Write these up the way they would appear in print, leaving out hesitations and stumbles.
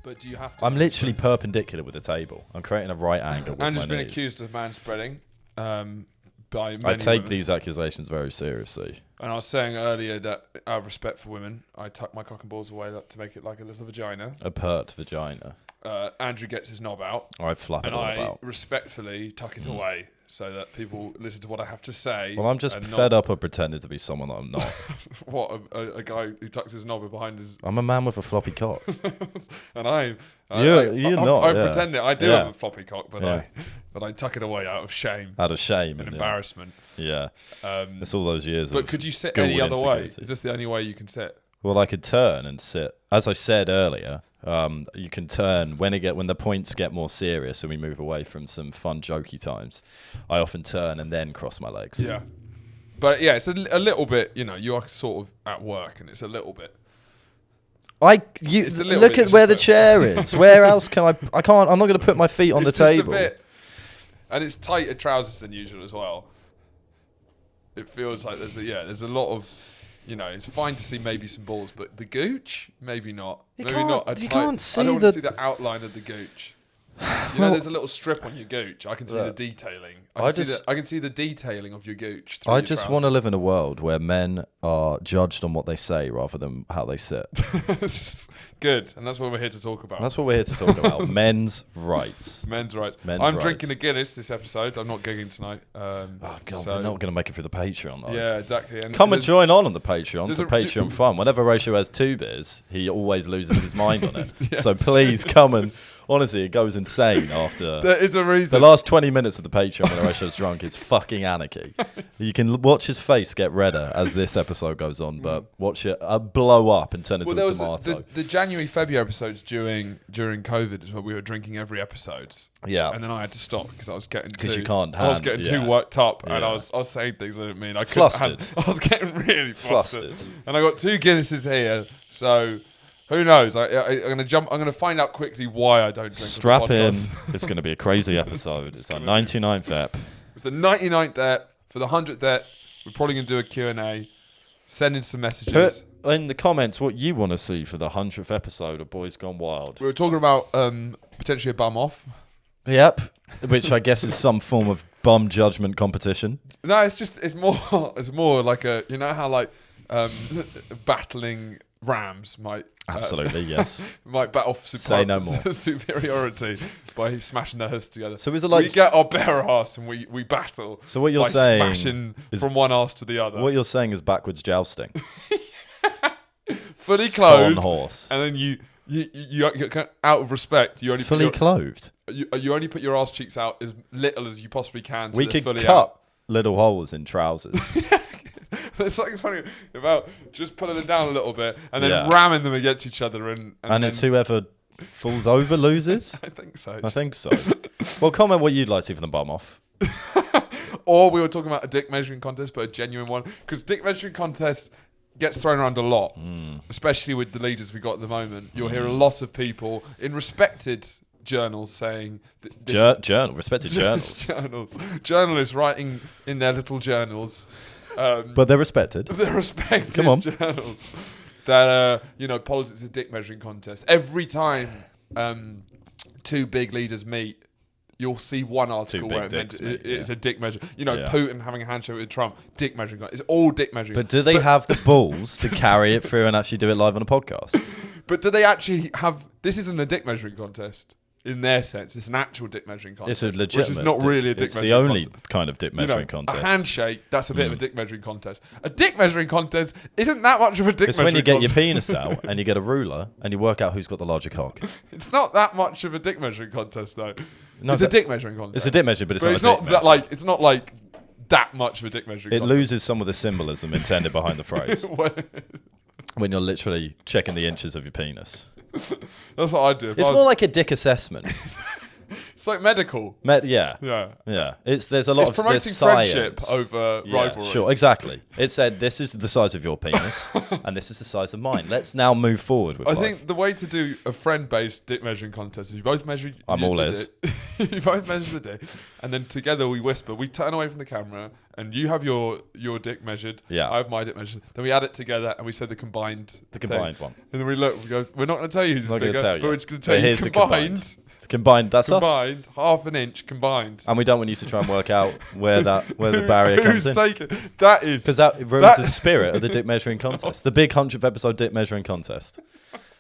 But do you have to? I'm literally perpendicular with the table. I'm creating a right angle with Andrew's my been knees. accused of manspreading by many I take women. these accusations very seriously. And I was saying earlier that out of respect for women, I tuck my cock and balls away to make it like a little vagina. A pert vagina. Andrew gets his knob out. I flap it and all I about. respectfully tuck it away so that people listen to what I have to say. Well, I'm just fed up of pretending to be someone that I'm not. What, a guy who tucks his knob behind his... I'm a man with a floppy cock. And I'm pretending. I do have a floppy cock, but I tuck it away out of shame. Out of shame. And embarrassment. Yeah. It's all those years But of could you sit any other way? insecurity. Is this the only way you can sit? Well, I could turn and sit. As I said earlier, you can turn when the points get more serious and we move away from some fun, jokey times. I often turn and then cross my legs. Yeah. But yeah, it's a little bit, you are sort of at work and it's a little bit. Look at where the chair is. Where else can I can't, I'm not going to put my feet on the table. Just a bit, and it's tighter trousers than usual as well. It feels like there's a lot of, it's fine to see maybe some balls, but the gooch, maybe not. You maybe can't- not. you can't see I don't want the- to see the outline of the gooch. There's a little strip on your gooch. I can see the detailing. I can see the detailing of your gooch. I just want to live in a world where men are judged on what they say rather than how they sit. Good, and that's what we're here to talk about. That's what we're here to talk about. Men's rights. Men's rights. Men's I'm rights. drinking a Guinness this episode. I'm not gigging tonight. Oh God, we're not going to make it through the Patreon though. Yeah, exactly. And Come and join on the Patreon for a- Patreon fun. Whenever Ratio has 2 beers, he always loses his mind on it. So please come and honestly, it goes insane after. There is a reason. The last 20 minutes of the Patreon when Ratio's drunk is fucking anarchy. You can watch his face get redder as this episode goes on, but watch it blow up and turn into a tomato. The January, February episodes during COVID is where we were drinking every episode. Yeah. And then I had to stop because I was getting you can't I was getting too worked up and I was saying things I didn't mean. I was getting really flustered. And I got 2 Guinnesses here, so who knows? I'm gonna find out quickly why I don't drink. Strap in. It's gonna be a crazy episode. It's our 99th ep. It's the 99th ep. For the 100th ep, we're probably gonna do a Q&A. Send in some messages. Put in the comments what you want to see for the 100th episode of Boys Gone Wild. We were talking about potentially a bum off. Yep, which I guess is some form of bum judgment competition. No, it's more like how battling rams might absolutely yes might battle for say no more superiority by smashing their heads together. So is it like we get our bare ass and we battle? So what you're by saying smashing is from one ass to the other. What you're saying is backwards jousting. Fully clothed on horse, and then you out of respect you only fully clothed. You only put your ass cheeks out as little as you possibly can. We could cut little holes in trousers. There's something funny about just putting them down a little bit and then ramming them against each other. And it's whoever falls over loses? I think so. Well, comment what you'd like to see from the bum off. Or we were talking about a dick measuring contest, but a genuine one. Because dick measuring contest gets thrown around a lot, especially with the leaders we got at the moment. You'll hear a lot of people in respected journals saying respected journals. Journalists writing in their little journals. But they're respected. They're respected Come on. journals. That, politics is a dick measuring contest. Every time 2 big leaders meet, you'll see one article where it's a dick measure. Putin having a handshake with Trump, dick measuring contest. It's all dick measuring. But do they have the balls to carry it through and actually do it live on a podcast? But do they actually have... This isn't a dick measuring contest. In their sense, it's an actual dick measuring contest. It's a legitimate. Which is not really a dick measuring contest. It's the only kind of dick measuring contest. A handshake, that's a bit of a dick measuring contest. A dick measuring contest isn't that much of a dick measuring contest. It's when you get your penis out and you get a ruler and you work out who's got the larger cock. It's not that much of a dick measuring contest, though. No, it's a dick measuring contest. It's a dick measure, but it's not it's not like that much of a dick measuring contest. It loses some of the symbolism intended behind the phrase. When you're literally checking the inches of your penis. That's what I do. It's more like a dick assessment. It's like medical. Yeah. There's a lot it's of promoting there's friendship science. over rivalry. Sure, exactly. It said this is the size of your penis, and this is the size of mine. Let's now move forward with I life. think the way to do a friend-based dick measuring contest is you both measure. I'm all ears. You both measure the dick, and then together we whisper. We turn away from the camera, and you have your dick measured. Yeah. I have my dick measured. Then we add it together, and we say the combined. One. And then we look. We go. We're not going to tell you who's bigger, but we're just going to tell But you here's the combined. Combined, that's us. Combined, half an inch combined. And we don't want you to try and work out where the barrier comes in. Who's taking that is because that ruins the spirit of the dick measuring contest, the big 100th episode dick measuring contest.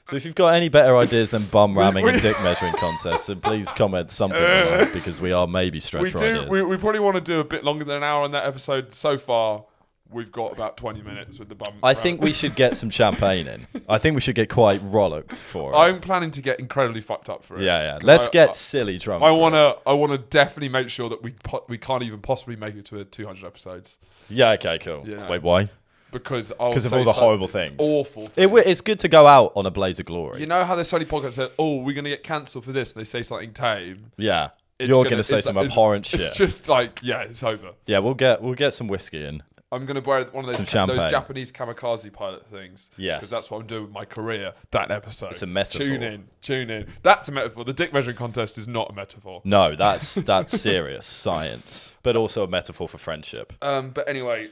So if you've got any better ideas than bum ramming and dick measuring contests, then please comment something below, because we are maybe stretched for ideas. We probably want to do a bit longer than an hour on that episode. So far, we've got about 20 minutes with the bum. I think we should get some champagne in. I think we should get quite rollicked for it. I'm planning to get incredibly fucked up for it. Yeah. Let's get silly drunk. I wanna definitely make sure that we can't even possibly make it to 200 episodes. Yeah. Okay. Cool. Yeah. Wait. Why? Because of all the horrible things. Awful things. It's good to go out on a blaze of glory. You know how there's so many podcasts that, oh, we're going to get cancelled for this, and they say something tame. Yeah. You're going to say some abhorrent shit. It's just like, yeah, it's over. Yeah, we'll get some whiskey in. I'm going to wear one of those Japanese kamikaze pilot things. Yes. Because that's what I'm doing with my career, that episode. It's a metaphor. Tune in. That's a metaphor. The dick measuring contest is not a metaphor. No, that's serious science, but also a metaphor for friendship. But anyway,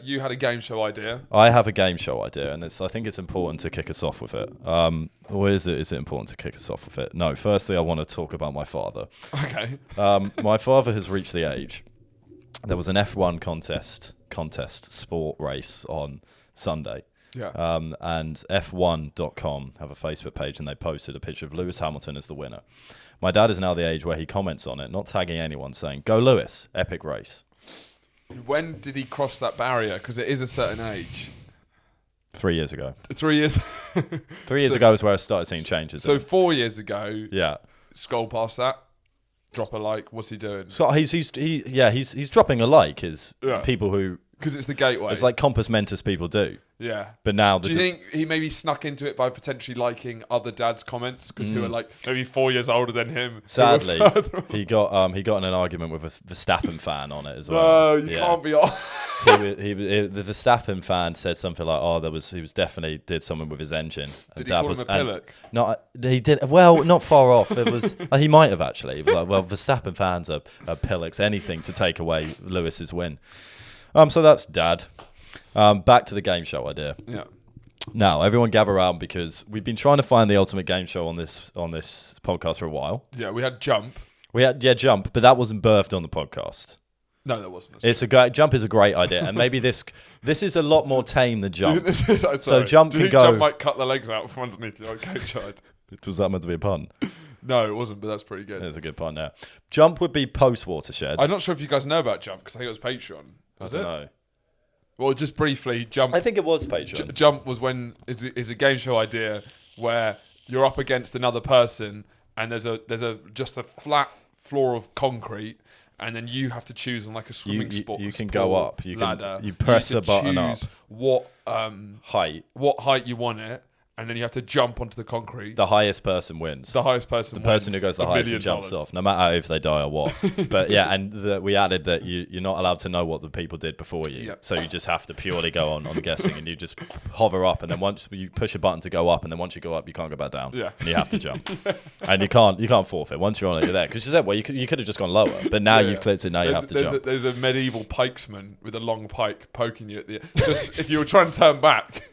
you had a game show idea. I have a game show idea, and I think it's important to kick us off with it. Or is it important to kick us off with it? No, firstly, I want to talk about my father. Okay. My father has reached the age. There was an F1 contest sport race on Sunday. Yeah. And F1.com have a Facebook page, and they posted a picture of Lewis Hamilton as the winner. My dad is now the age where he comments on it, not tagging anyone, saying, "Go Lewis, epic race." When did he cross that barrier? Because it is a certain age. 3 years ago. 3 years? 3 years ago is where I started seeing changes. So 4 years ago, yeah. Scroll past that. Drop a like. What's he doing? So he's dropping a like. People who, because it's the gateway. It's like Compass Mentis people do. Yeah. But now, do you think he maybe snuck into it by potentially liking other dads' comments because who are like maybe 4 years older than him? Sadly, he got in an argument with a Verstappen fan on it as well. No, you can't be on. The Verstappen fan said something like, "Oh, he was definitely did something with his engine." Did he call him a pillock? No, he did. Well, not far off. It was he might have actually. But, well, Verstappen fans are pillocks. Anything to take away Lewis's win. So that's Dad. Back to the game show idea. Yeah. Now, everyone gather around because we've been trying to find the ultimate game show on this podcast for a while. Yeah, we had Jump. Jump, but that wasn't birthed on the podcast. No, that wasn't. Jump is a great idea, and maybe this is a lot more tame than Jump. So Jump can go. Jump might cut the legs out from underneath the game show. Was that meant to be a pun? No, it wasn't, but that's pretty good. It's a good pun, yeah. Jump would be post-Watershed. I'm not sure if you guys know about Jump, because I think it was Patreon. I don't know. Well, just briefly, Jump... I think it was Patreon. Jump was when... is a game show idea where you're up against another person and there's just a flat floor of concrete, and then you have to choose on like a swimming sport. You can go up. You press a button up. What height you want it, and then you have to jump onto the concrete. The highest person wins. The person who goes the highest and jumps off, no matter if they die or what. But yeah, and we added that you're not allowed to know what the people did before you. Yep. So you just have to purely go on guessing, and you just hover up, and then once you push a button to go up, and then once you go up, you can't go back down. Yeah. And you have to jump. And you can't forfeit. Once you're on it, you're there. Because you said, well, you could have just gone lower, but now you've clicked it, now you have to jump. There's a medieval pikesman with a long pike poking you at the... Just if you were trying to turn back...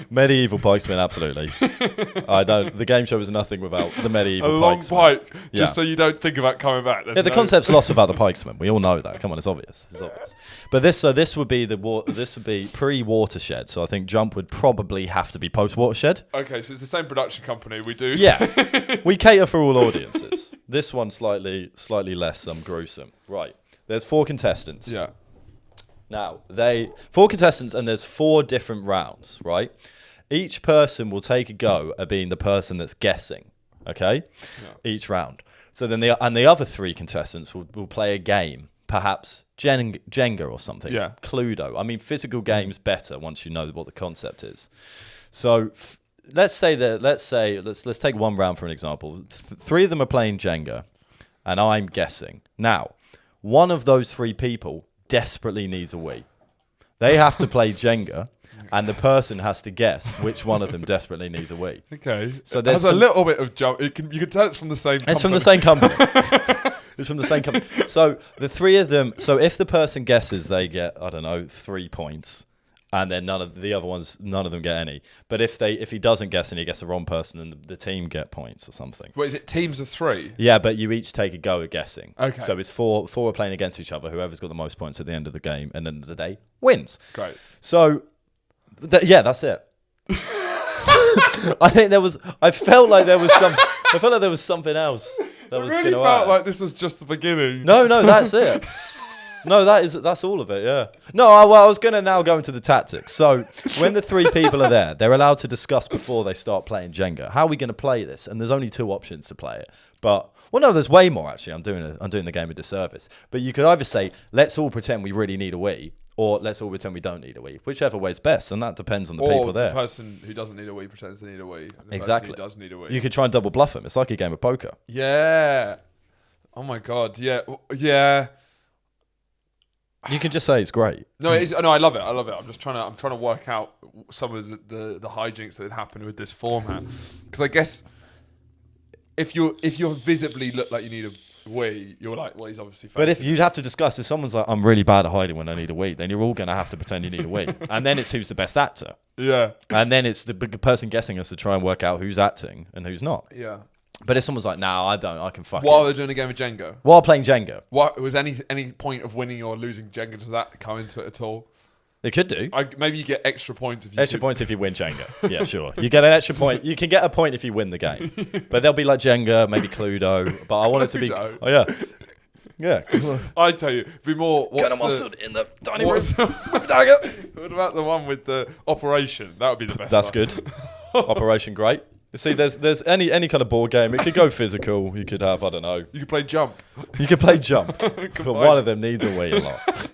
Medieval pikesman, absolutely. The game show is nothing without the medieval pikesman. A long pike, just so you don't think about coming back. The concept's lost without the pikesman. We all know that. Come on, it's obvious. But this would be pre-Watershed. So I think Jump would probably have to be post-Watershed. Okay, so it's the same production company we do. Yeah, we cater for all audiences. This one's slightly less gruesome. Right, there's 4 contestants. Yeah. Now, 4 contestants, and there's 4 different rounds, right? Each person will take a go at being the person that's guessing, okay? Yeah. Each round. So then the other 3 contestants will play a game, perhaps Jenga or something. Yeah. Cluedo. I mean, physical games better once you know what the concept is. So let's take one round for an example. 3 of them are playing Jenga. and I'm guessing. Now, one of those 3 people desperately needs a Wii. They have to play Jenga, and the person has to guess which one of them desperately needs a Wii. Okay. So there's a little bit of jump. You can tell it's from the same company. It's from the same company. It's from the same company. So the 3 of them, so if the person guesses, they get, I don't know, 3 points. And then none of them get any. But if he doesn't guess and he gets the wrong person, then the team get points or something. Wait, is it teams of 3? Yeah, but you each take a go at guessing. Okay. So it's 4 are playing against each other. Whoever's got the most points at the end of the game and end of the day wins. Great. So, that's it. I felt like there was something else that was really felt like this was just the beginning. No, that's it. No, that's all of it, yeah. No, I was going to now go into the tactics. So when the 3 people are there, they're allowed to discuss before they start playing Jenga. How are we going to play this? And there's only 2 options to play it. But, well, no, there's way more, actually. I'm doing the game a disservice. But you could either say, let's all pretend we really need a Wii, or let's all pretend we don't need a Wii. Whichever way's best, and that depends on the people there. Or the person who doesn't need a Wii pretends they need a Wii. And the Exactly. person who does need a Wii. You could try and double bluff them. It's like a game of poker. Yeah. Oh, my God. Yeah. Yeah. You can just say it's great. No, I love it. I'm trying to work out some of the hijinks that happened with this format, because I guess if you visibly look like you need a Wii, you're like, well, he's obviously. But if you'd have to discuss, if someone's like, I'm really bad at hiding when I need a Wii, then you're all going to have to pretend you need a Wii, and then it's who's the best actor. Yeah. And then it's the person guessing us to try and work out who's acting and who's not. Yeah. But if someone's like, no, I don't, I can fuck While it. they're doing a game of Jenga. While playing Jenga. What was any point of winning or losing Jenga? Does that come into it at all? It could do. Maybe you get extra points if you points if you win Jenga. Yeah, sure. You get an extra point. You can get a point if you win the game. But they'll be like Jenga, maybe Cluedo. But I want it to be. Cluedo. Oh yeah. Yeah. I tell you, it'd be more. Got a mustard in the dining room. What about the one with the operation? That would be the best. That's one. good. Operation great. You see, there's any kind of board game. It could go physical. You could have, I don't know. You could play jump. You could play jump. But one of them needs a Wii a lot.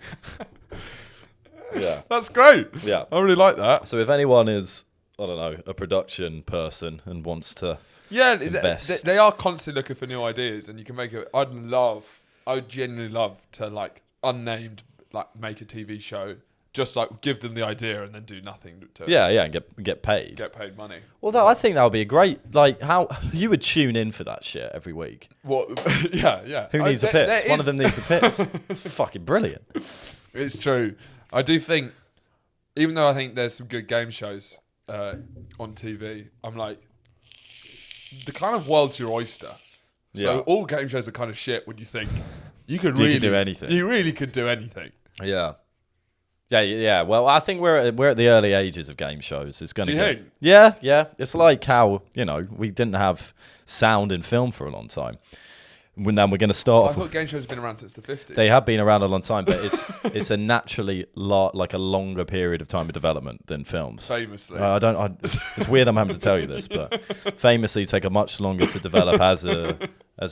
Yeah. That's great. Yeah. I really like that. So if anyone is, I don't know, a production person and wants to invest. They are constantly looking for new ideas, and you can make it. I would genuinely love to, like, unnamed, like, make a TV show. Just like give them the idea and then do nothing to and get paid. Get paid money. Well, I think that would be a great, like, how you would tune in for that shit every week. What? Yeah. Who needs a piss? One of them needs a piss. It's fucking brilliant. It's true. I do think, even though I think there's some good game shows on TV, I'm like, the kind of world's your oyster. So all game shows are kind of shit when you think you could do anything. You really could do anything. Yeah. Yeah. Well, I think we're at the early ages of game shows. It's going to. Do you think? Yeah. It's like how we didn't have sound in film for a long time. Now we're going to start. I thought game shows have been around since the 50s. They have been around a long time, but it's a naturally like a longer period of time of development than films. Famously, it's weird I'm having to tell you this, but famously take a much longer to develop as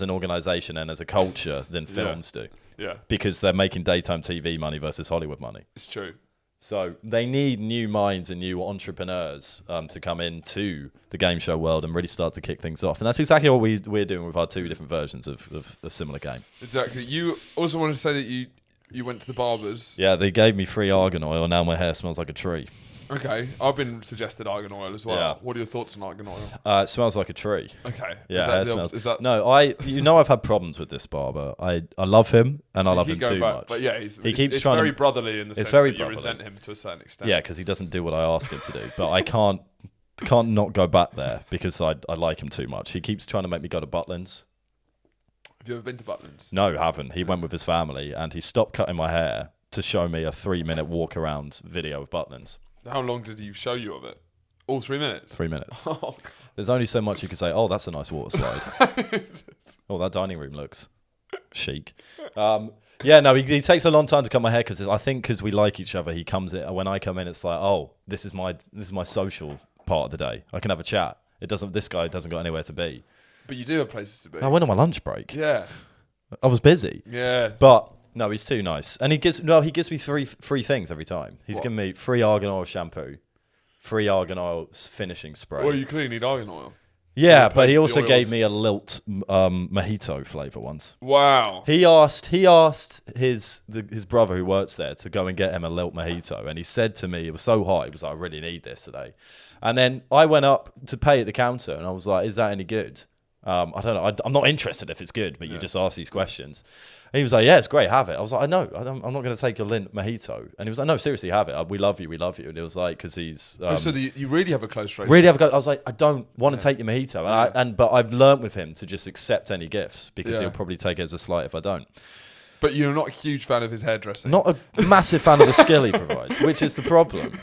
an organisation and as a culture than films do. Yeah. Because they're making daytime TV money versus Hollywood money. It's true. So they need new minds and new entrepreneurs to come into the game show world and really start to kick things off. And that's exactly what we're doing with our 2 different versions of a similar game. Exactly. You also wanted to say that you went to the barbers. Yeah, they gave me free argan oil. Now my hair smells like a tree. Okay, I've been suggested argan oil as well. Yeah. What are your thoughts on argan oil? It smells like a tree. Okay. Yeah, No, I've had problems with this barber. I love him and I love him too much. But yeah, he keeps trying very brotherly in the sense that you resent him to a certain extent. Yeah, because he doesn't do what I ask him to do. But I can't not go back there because I like him too much. He keeps trying to make me go to Butlins. Have you ever been to Butlins? No, I haven't. He went with his family and he stopped cutting my hair to show me a 3-minute walk around video of Butlins. How long did he show you of it? All 3 minutes? 3 minutes. There's only so much you could say, oh, that's a nice water slide. Oh, that dining room looks chic. He takes a long time to cut my hair because we like each other. He comes in. When I come in, it's like, oh, this is my social part of the day. I can have a chat. This guy doesn't got anywhere to be. But you do have places to be. I went on my lunch break. Yeah. I was busy. Yeah. But... No, he's too nice. And he gives me free things every time. He's given me free argan oil shampoo, free argan oil finishing spray. Well, you clearly need argan oil. Yeah, but he also gave me a lilt mojito flavor once. Wow. He asked his brother who works there to go and get him a lilt mojito, and he said to me, it was so hot, he was like, I really need this today. And then I went up to pay at the counter, and I was like, is that any good? I don't know. I'm not interested if it's good, but you just ask these questions. And he was like, yeah, it's great, have it. I was like, I know, I'm not going to take your lint mojito. And he was like, no, seriously, have it. We love you. And it was like, because he's... so you really have a close relationship? I was like, I don't want to take your mojito. But I've learned with him to just accept any gifts, because he'll probably take it as a slight if I don't. But you're not a huge fan of his hairdressing? Not a massive fan of the skill he provides, which is the problem.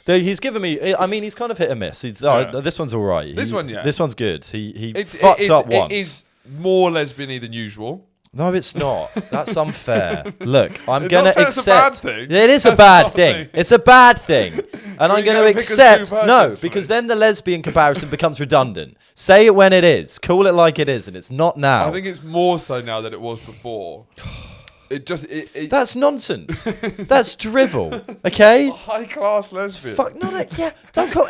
He's given me... I mean, he's kind of hit or miss. This one's all right. This one's good. He fucked up once. It is more lesbian-y than usual. No, it's not. That's unfair. Look, I'm going to accept... It's a bad thing. It is a bad thing. It's a bad thing. And I'm going to accept... No, because then the lesbian comparison becomes redundant. Say it when it is. Call it like it is, and it's not now. I think it's more so now than it was before. That's nonsense. That's drivel. Okay? High-class lesbian. Fuck, don't call...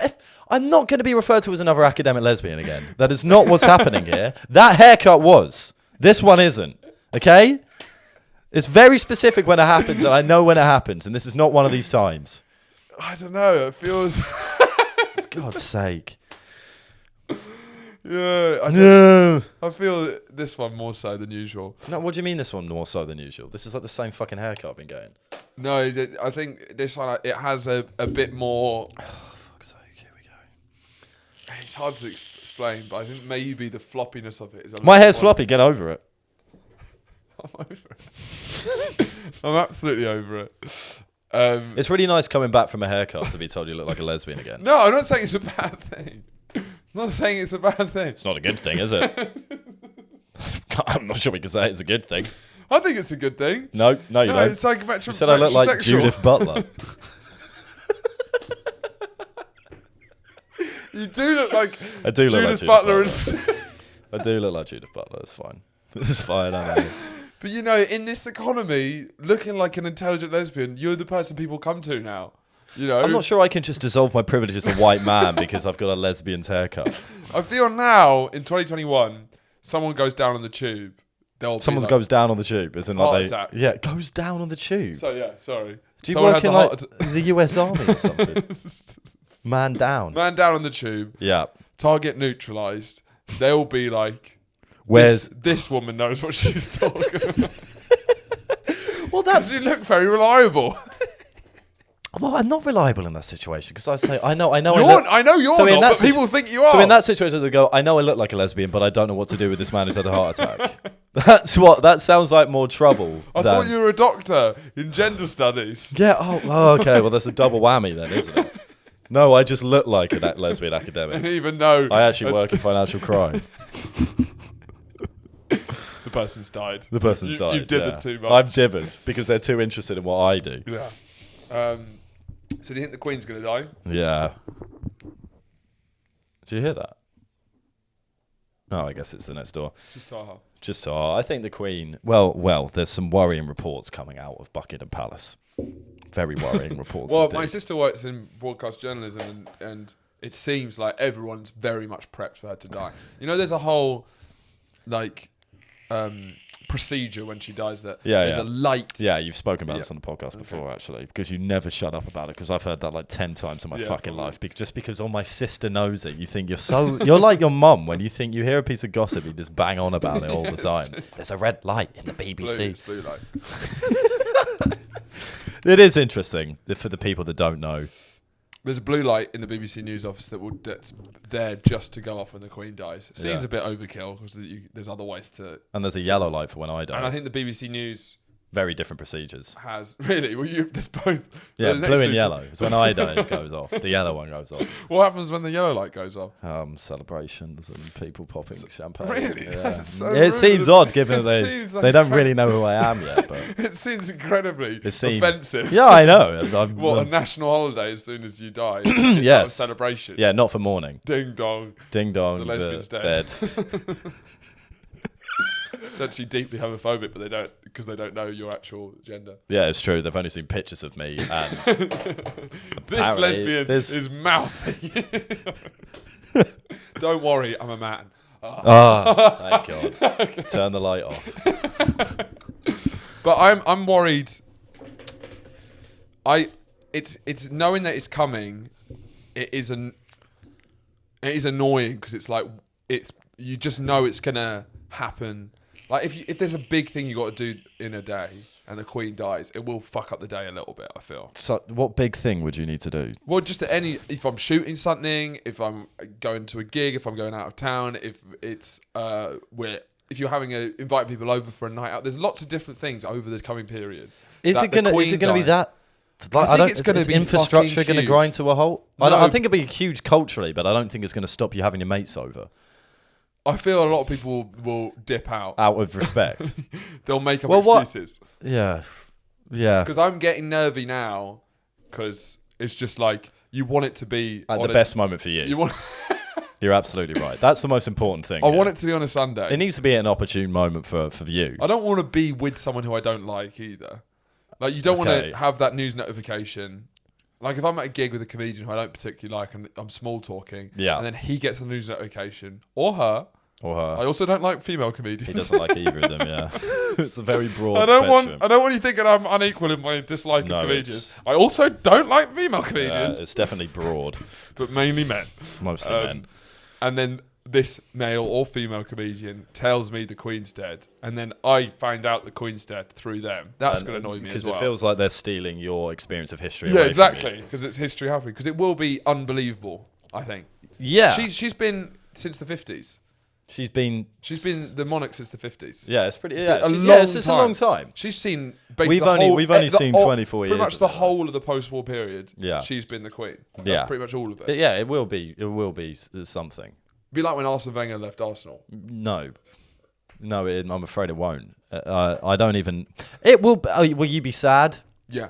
I'm not going to be referred to as another academic lesbian again. That is not what's happening here. That haircut was. This one isn't. Okay? It's very specific when it happens, and I know when it happens, and this is not one of these times. I don't know. It feels... God's sake. Yeah. I feel this one more so than usual. No, what do you mean this one more so than usual? This is like the same fucking haircut I've been getting. No, I think this one, it has a bit more... Oh, fuck's sake. Here we go. It's hard to explain, but I think maybe the floppiness of it is... My hair's floppy. Get over it. I'm over it. I'm absolutely over it. It's really nice coming back from a haircut to be told you look like a lesbian again. No, I'm not saying it's a bad thing. I'm not saying it's a bad thing. It's not a good thing, is it? I'm not sure we can say it's a good thing. I think it's a good thing. No, you don't. It's like you said I look like Judith Butler. You do look like I do look Judith like Butler. I do look like Judith Butler. It's fine. It's fine, I know. But you know, in this economy, looking like an intelligent lesbian, you're the person people come to now. You know, I'm not sure I can just dissolve my privilege as a white man because I've got a lesbian's haircut. I feel now in 2021, someone goes down on the tube. Someone goes down on the tube, isn't heart attack. Yeah, goes down on the tube. So yeah, sorry. Do you work in like the US Army or something? Man down. Man down on the tube. Yeah. Target neutralized. They'll be like, where's this woman knows what she's talking about. Well, that's you look very reliable. Well, I'm not reliable in that situation because I say I know. I know you're not, but people think you are. So in that situation, they go, I know I look like a lesbian, but I don't know what to do with this man who's had a heart attack. That sounds like more trouble. I thought you were a doctor in gender studies. Yeah. Oh, okay. Well, that's a double whammy then, isn't it? No, I just look like a lesbian academic. And even though I actually work in financial crime. The person's died. The person's died. You've dithered too much. I've dithered because they're too interested in what I do. Yeah. So do you think the Queen's going to die? Yeah. Do you hear that? Oh, I guess it's the next door. Just Taha. I think the Queen... Well, there's some worrying reports coming out of Buckingham Palace. Very worrying reports. Well, my sister works in broadcast journalism and it seems like everyone's very much prepped for her to die. You know, there's a whole, procedure when she dies that there's a light. Yeah, you've spoken about this on the podcast before, actually, because you never shut up about it, because I've heard that like 10 times in my fucking life. Just because my sister knows it, you think you're like your mum when you think you hear a piece of gossip, you just bang on about it all the time. There's a red light in the BBC. Blue light. It is interesting for the people that don't know. There's a blue light in the BBC News office that's there just to go off when the Queen dies. It seems a bit overkill because there's other ways to... And there's a yellow light for when I die. And I think the BBC News... Very different procedures. Has... Really? Well, there's both... Yeah, blue and yellow. It's when I die it goes off. The yellow one goes off. What happens when the yellow light goes off? Celebrations and people popping champagne. Really? Yeah. That's so it seems odd given that they don't really know who I am yet. But it seems incredibly offensive. Yeah, I know. A national holiday as soon as you die. Yes. A celebration. Yeah, not for mourning. Ding dong. Ding dong. The lesbian's dead. It's actually deeply homophobic, but because they don't know your actual gender. Yeah, it's true. They've only seen pictures of me, and this lesbian is mouthy. Don't worry, I'm a man. Thank God. Turn the light off. But I'm worried. It's knowing that it's coming. It is annoying because it's like you just know it's gonna happen. Like if there's a big thing you got to do in a day and the Queen dies, it will fuck up the day a little bit, I feel. So what big thing would you need to do? Well, just if I'm shooting something, if I'm going to a gig, if I'm going out of town, if it's if you're inviting people over for a night out, there's lots of different things over the coming period. Is it gonna be that? Like, I think it's going to be infrastructure going to grind to a halt. No. I think it'll be huge culturally, but I don't think it's going to stop you having your mates over. I feel a lot of people will dip out of respect. They'll make up excuses. Yeah. Because I'm getting nervy now because it's just like you want it to be at the best moment for you. You're absolutely right. That's the most important thing. I want it to be on a Sunday. It needs to be an opportune moment for you. I don't want to be with someone who I don't like either. Like you don't want to have that news notification. Like if I'm at a gig with a comedian who I don't particularly like and I'm small talking, and then he gets a news notification, or her. I also don't like female comedians. He doesn't like either of them. Yeah, it's a very broad. I don't want you thinking I'm unequal in my dislike of comedians. I also don't like female comedians. It's definitely broad, but mainly men. Mostly men. And then this male or female comedian tells me the Queen's dead, and then I find out the Queen's dead through them. That's going to annoy me as well. Because it feels like they're stealing your experience of history. Yeah, exactly. Because it's history happening. Because it will be unbelievable, I think. Yeah. She's been since the 50s. She's been the monarch since the 50s. Yeah, it's pretty. It's a long time. She's seen we've only seen 24 years. Pretty much the whole of the post-war period. Yeah. She's been the Queen. That's pretty much all of it. Yeah, it will be something. Be like when Arsene Wenger left Arsenal. No, I'm afraid it won't. I don't even. It will. Will you be sad? Yeah.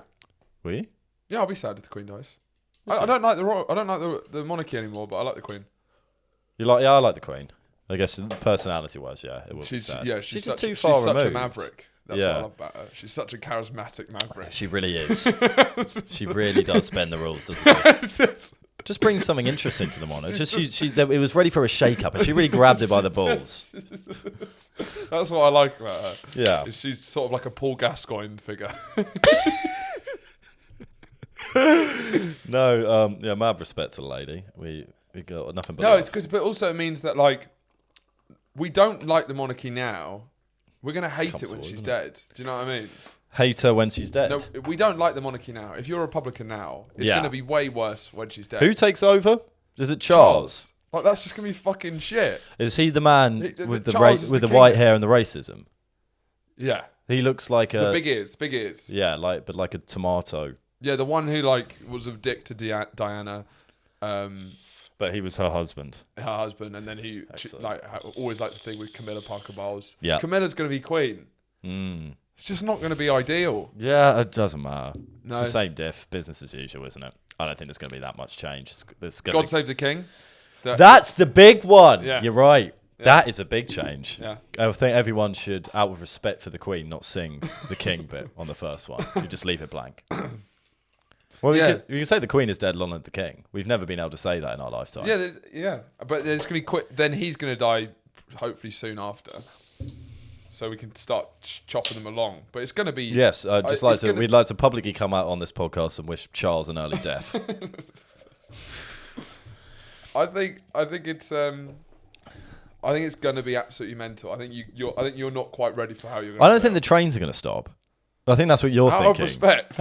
Will you? Yeah, I'll be sad if the Queen dies. I don't like the monarchy anymore, but I like the Queen. You like? Yeah, I like the Queen. I guess personality-wise, yeah, it will be sad. Yeah, she's just too far removed. She's such a maverick. That's what I love about her. She's such a charismatic maverick. She really is. She really does bend the rules, doesn't she? Just bring something interesting to the monarch. It was ready for a shake-up, and she really grabbed it by the balls. That's what I like about her. Yeah. She's sort of like a Paul Gascoigne figure. No, mad respect to the lady. We got nothing but no, it's because, but also it means that like we don't like the monarchy now. We're gonna hate it when she's dead. Do you know what I mean? Hate her when she's dead. No, we don't like the monarchy now. If you're a Republican now, it's gonna be way worse when she's dead. Who takes over? Is it Charles? Like that's just gonna be fucking shit. Is he the man with the white hair and the racism? Yeah. He looks like the big ears. Yeah, like a tomato. Yeah, the one who like was a dick to Diana. But he was her husband. And then he always liked the thing with Camilla Parker Bowles. Yeah, Camilla's going to be queen. It's just not going to be ideal. Yeah, it doesn't matter. No. It's the same diff, business as usual, isn't it? I don't think there's going to be that much change. God save the king. That's the big one. Yeah. You're right. Yeah. That is a big change. Yeah. I think everyone should, out of respect for the Queen, not sing the king bit on the first one. You just leave it blank. Well, you can say the Queen is dead, long live the King. We've never been able to say that in our lifetime. Yeah. But it's going to be quick. Then he's going to die, hopefully soon after, so we can start chopping them along. But it's going to be. Yes, we'd like to publicly come out on this podcast and wish Charles an early death. I think it's going to be absolutely mental. I think you're not quite ready for how you're. I don't think the trains are going to stop. I think that's what you're thinking. Out of respect.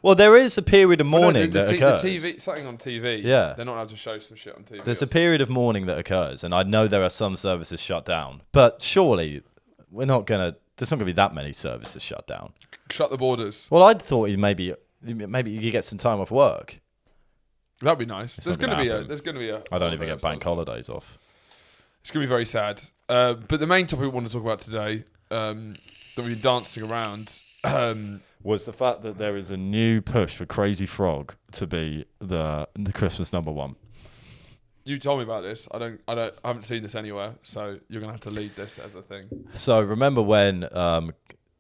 Well, there is a period of mourning that occurs. The TV, something on TV. Yeah. They're not allowed to show some shit on TV. There's a period of mourning that occurs, and I know there are some services shut down. But surely, there's not going to be that many services shut down. Shut the borders. Well, I'd thought maybe you get some time off work. That'd be nice. There's going to be a. I don't even get bank holidays off. It's going to be very sad. But the main topic we want to talk about today, that we've been dancing around, was the fact that there is a new push for Crazy Frog to be the Christmas #1. You told me about this. I haven't seen this anywhere, so you're gonna have to lead this as a thing. So remember when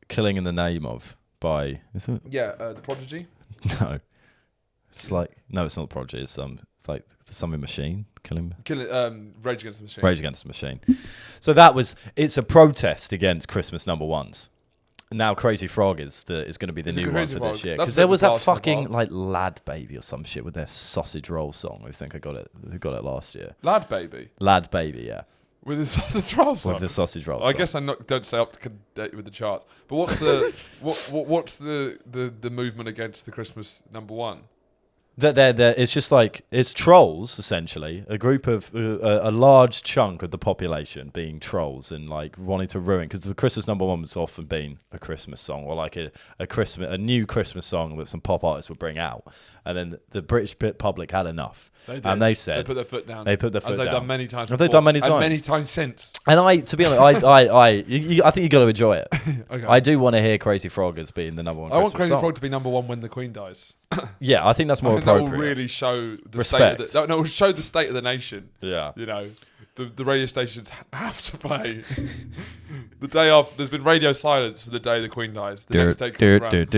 Killing in the Name of by The Prodigy? No. It's like no, it's not the Prodigy. It's like something machine killing. Rage Against the Machine. Rage Against the Machine. So it's a protest against Christmas number ones. Now Crazy Frog is going to be the new one for this year, because there was that fucking like Lad Baby or some shit with their sausage roll song. I think who got it last year. Lad Baby, yeah. With the sausage roll song. With the sausage roll. I guess don't stay up to date with the charts. But what's the what's the movement against the Christmas number one? It's just like it's trolls essentially, a group of a large chunk of the population being trolls and like wanting to ruin, because the Christmas number one has often been a Christmas song or like a new Christmas song that some pop artists would bring out, and then the British public had enough. And they said they put their foot down. As they've done many times. Have they done many times? And many times since. And to be honest, I think you got to enjoy it. Okay. I do want to hear Crazy Frog as being the number one. I want Crazy Frog to be number one when the Queen dies. Yeah, I think that's more appropriate. That will really show the respect. State of it will show the state of the nation. Yeah, you know, the radio stations have to play the day after. There's been radio silence for the day the Queen dies. The next day comes around.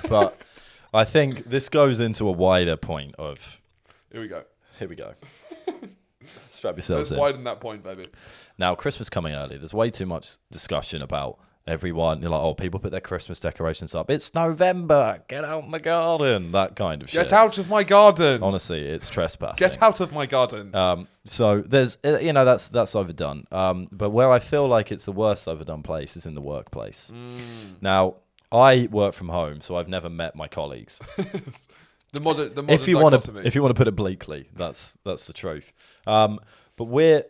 But I think this goes into a wider point of. Here we go. Strap yourselves in. Let's widen that point, baby. Now, Christmas coming early. There's way too much discussion about everyone. You're like, oh, people put their Christmas decorations up. It's November. Get out in the garden. That kind of shit. Get out of my garden. Honestly, it's trespassing. Get out of my garden. So there's, that's overdone. But where I feel like it's the worst overdone place is in the workplace. Now, I work from home, so I've never met my colleagues. the modern if you want to put it bleakly, that's the truth. But we're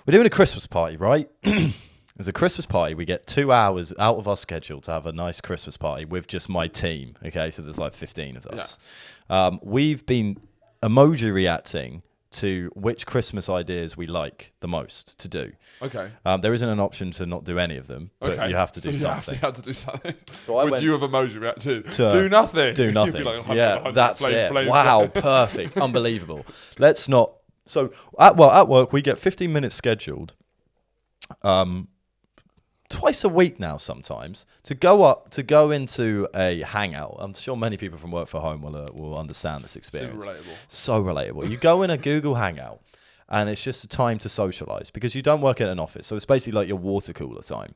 doing a Christmas party, right? There's a Christmas party. We get 2 hours out of our schedule to have a nice Christmas party with just my team. Okay, so there's like 15 of us. Yeah. We've been emoji reacting to which Christmas ideas we like the most to do. Okay. There isn't an option to not do any of them, but you have to do something. You have to do something. So Would you have emoji reacted? Do nothing. Do nothing. Like, yeah, that's it. Wow, perfect. Unbelievable. Let's not. So, at work, we get 15 minutes scheduled twice a week now sometimes to go into a hangout. I'm sure many people from work for home will understand this experience. So relatable. You go in a Google Hangout and it's just a time to socialize because you don't work in an office. So it's basically like your water cooler time,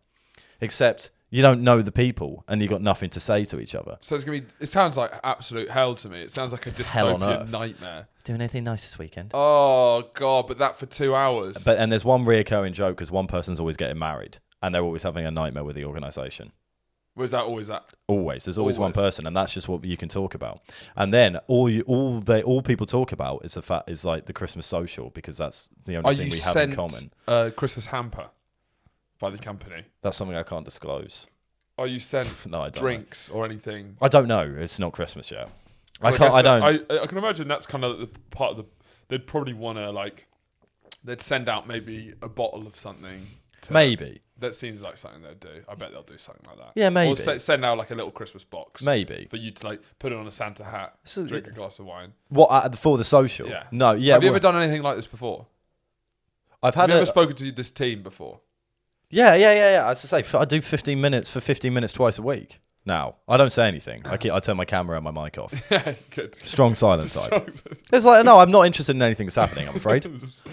except you don't know the people and you've got nothing to say to each other. So it sounds like absolute hell to me. It sounds like a dystopian nightmare. Doing anything nice this weekend? Oh, God, but that for 2 hours. And there's one reoccurring joke because one person's always getting married and they're always having a nightmare with the organisation. Was that always that? Always. There's always one person, and that's just what you can talk about. And then all people talk about is like the Christmas social, because that's the only thing we have in common. Christmas hamper by the company. That's something I can't disclose. Are you sent no, I don't drinks or anything? I don't know. It's not Christmas yet. Well, I can imagine that's kind of the part of the. They'd probably want to they'd send out maybe a bottle of something. Maybe. That seems like something they'd do. I bet they'll do something like that. Yeah, maybe. Or send out like a little Christmas box. Maybe. For you to put it on a Santa hat, drink a glass of wine. What, for the social? Yeah. No, yeah. Have you ever done anything like this before? Have you ever spoken to this team before? Yeah. As I say, I do 15 minutes twice a week. Now, I don't say anything. I turn my camera and my mic off. Yeah, good. Strong silence type. It's like, no, I'm not interested in anything that's happening, I'm afraid.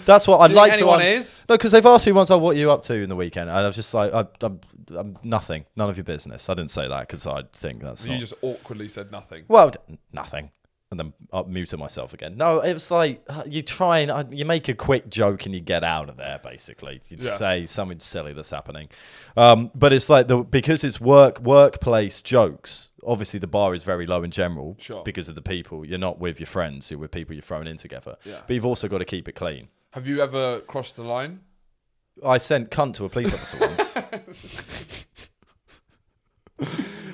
That's what I'd like to... anyone is? No, because they've asked me once, what are you up to in the weekend? And I was just like, I'm nothing. None of your business. I didn't say that because I think that's You just awkwardly said nothing. Well, nothing. And then I muted myself again. No, it was like you try and you make a quick joke and you get out of there. Basically, you say something silly that's happening, but it's like because it's workplace jokes. Obviously, the bar is very low in general because of the people. You're not with your friends; you're with people you're thrown in together. Yeah. But you've also got to keep it clean. Have you ever crossed the line? I sent cunt to a police officer once.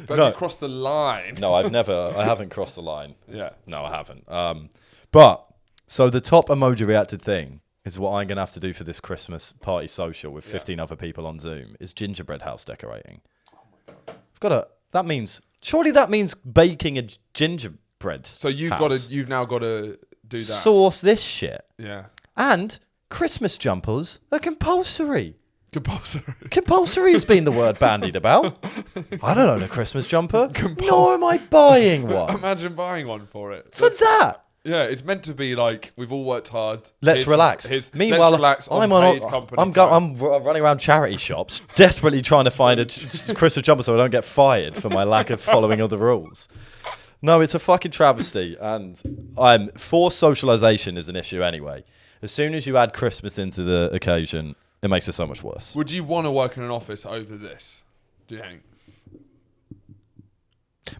But no. You crossed the line. No, I haven't crossed the line. Yeah. No, I haven't. But, so the top emoji reacted thing is what I'm going to have to do for this Christmas party social with 15 other people on Zoom is gingerbread house decorating. Oh my God. Surely that means baking a gingerbread So you've now got to do that. Source this shit. Yeah. And Christmas jumpers are compulsory. Compulsory has been the word bandied about. I don't own a Christmas jumper. Nor am I buying one. Imagine buying one for it. That. Yeah, it's meant to be like we've all worked hard. Let's relax. Meanwhile, let's relax I'm running around charity shops, desperately trying to find a Christmas jumper so I don't get fired for my lack of following of the rules. No, it's a fucking travesty, and forced socialization is an issue anyway. As soon as you add Christmas into the occasion, it makes it so much worse. Would you want to work in an office over this? Do you think?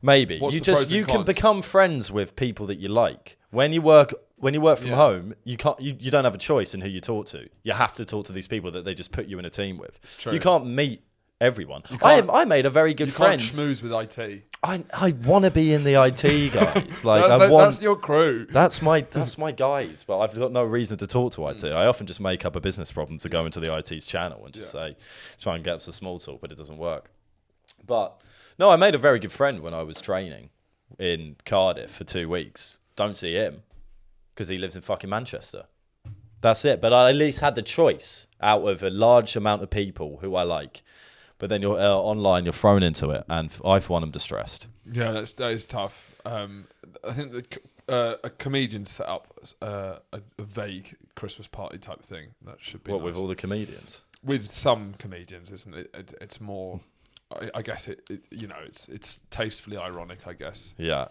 Maybe. You can become friends with people that you like. When you work from home, you don't have a choice in who you talk to. You have to talk to these people that they just put you in a team with. It's true. You can't meet everyone. I made a very good friend. You can't schmooze with IT. I want to be in the IT guys. Like that's your crew. That's my guys. But I've got no reason to talk to IT. I often just make up a business problem to go into the IT's channel and just try and get some small talk, but it doesn't work. But no, I made a very good friend when I was training in Cardiff for 2 weeks. Don't see him because he lives in fucking Manchester. That's it. But I at least had the choice out of a large amount of people who I like. But then you're online, you're thrown into it, and I, for one, am distressed. Yeah, that is tough. I think a comedian set up a vague Christmas party type thing. That should be nice. With all the comedians? With some comedians, isn't it? It's more. I guess it's tastefully ironic. I guess. Yeah.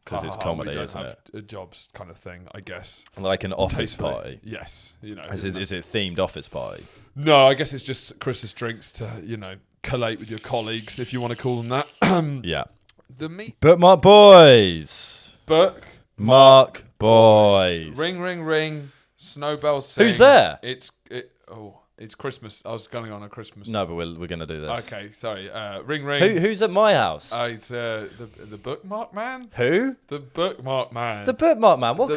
Because it's comedy, isn't it? A jobs kind of thing, I guess. Like an office party. Yes, Is it themed office party? No, I guess it's just Christmas drinks to collate with your colleagues, if you want to call them that. Yeah. Bookmark boys. Bookmark boys. Ring, ring, ring. Snowbells sing. Who's there? It's Christmas. I was going on a Christmas. No, but we're going to do this. Okay, sorry. Ring, ring. Who's at my house? It's the bookmark man. Who? The bookmark man. The bookmark man. What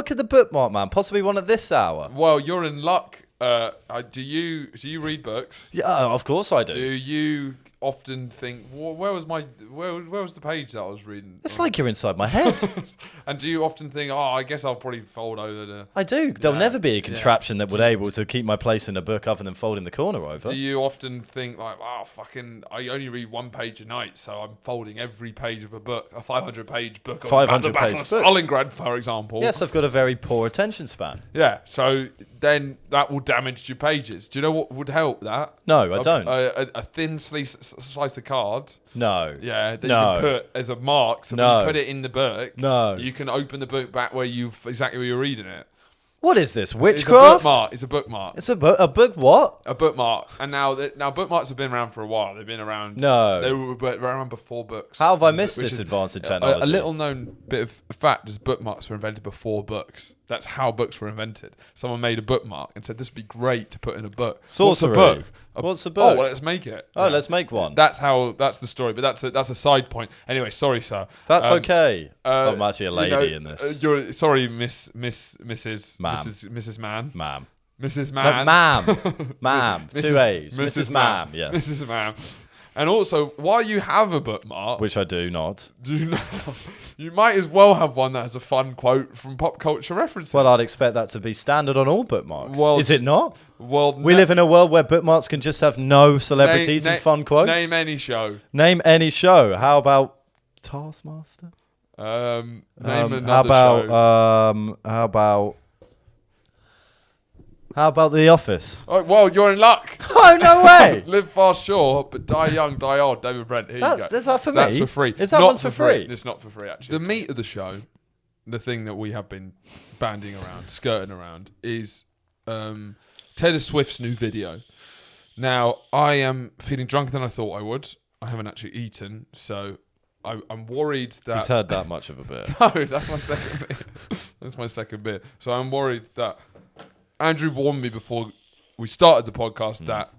could the bookmark man possibly want at this hour? Well, you're in luck. Do you read books? Yeah, of course I do. Do you often think, where was the page that I was reading? It's like you're inside my head. And do you often think, I guess I'll probably fold over the... I do. There'll never be a contraption that would able to keep my place in a book other than folding the corner over. Do you often think like, I only read one page a night, so I'm folding every page of a book, a 500-page book. 500-page book. Stalingrad, for example. Yes, I've got a very poor attention span. Yeah, so then that will damage your pages. Do you know what would help that? No, I don't. A thin slice of card. No. Yeah, that you can put as a mark. So when you put it in the book, no, you can open the book back where exactly where you're reading it. What is this, witchcraft? It's a bookmark. It's a book what? A bookmark. And now bookmarks have been around for a while. They've been around. No. They were around before books. How have I missed this advance in technology? A little known bit of fact is bookmarks were invented before books. That's how books were invented. Someone made a bookmark and said this would be great to put in a book. Sorcery. What's a book? What's a book? Oh, well, let's make it. Oh, let's make one. That's the story, but that's a side point. Anyway, sorry, sir. That's okay. I'm actually a lady in this. Sorry, Mrs. Ma'am. Mrs. Man. Ma'am. Mrs. Man. Ma'am. 2 A's. Mrs. Ma'am. Yes. Mrs. Ma'am. And also, while you have a bookmark, which I do not, you might as well have one that has a fun quote from pop culture references. Well, I'd expect that to be standard on all bookmarks. Well, is it not? Well, we live in a world where bookmarks can just have no celebrities and fun quotes. Name any show. Name any show. How about Taskmaster? Name another show. How about The Office? Oh, well, you're in luck. Oh, no way. Live fast, sure, but die young, die old. David Brent, here you go. That's that for me? That's for free. Is that one's for free? It's not for free, actually. The meat of the show, the thing that we have been banding around, skirting around, is Taylor Swift's new video. Now, I am feeling drunker than I thought I would. I haven't actually eaten, so I'm worried that... He's had that much of a bit. No, that's my second bit. That's my second bit. So I'm worried that... Andrew warned me before we started the podcast that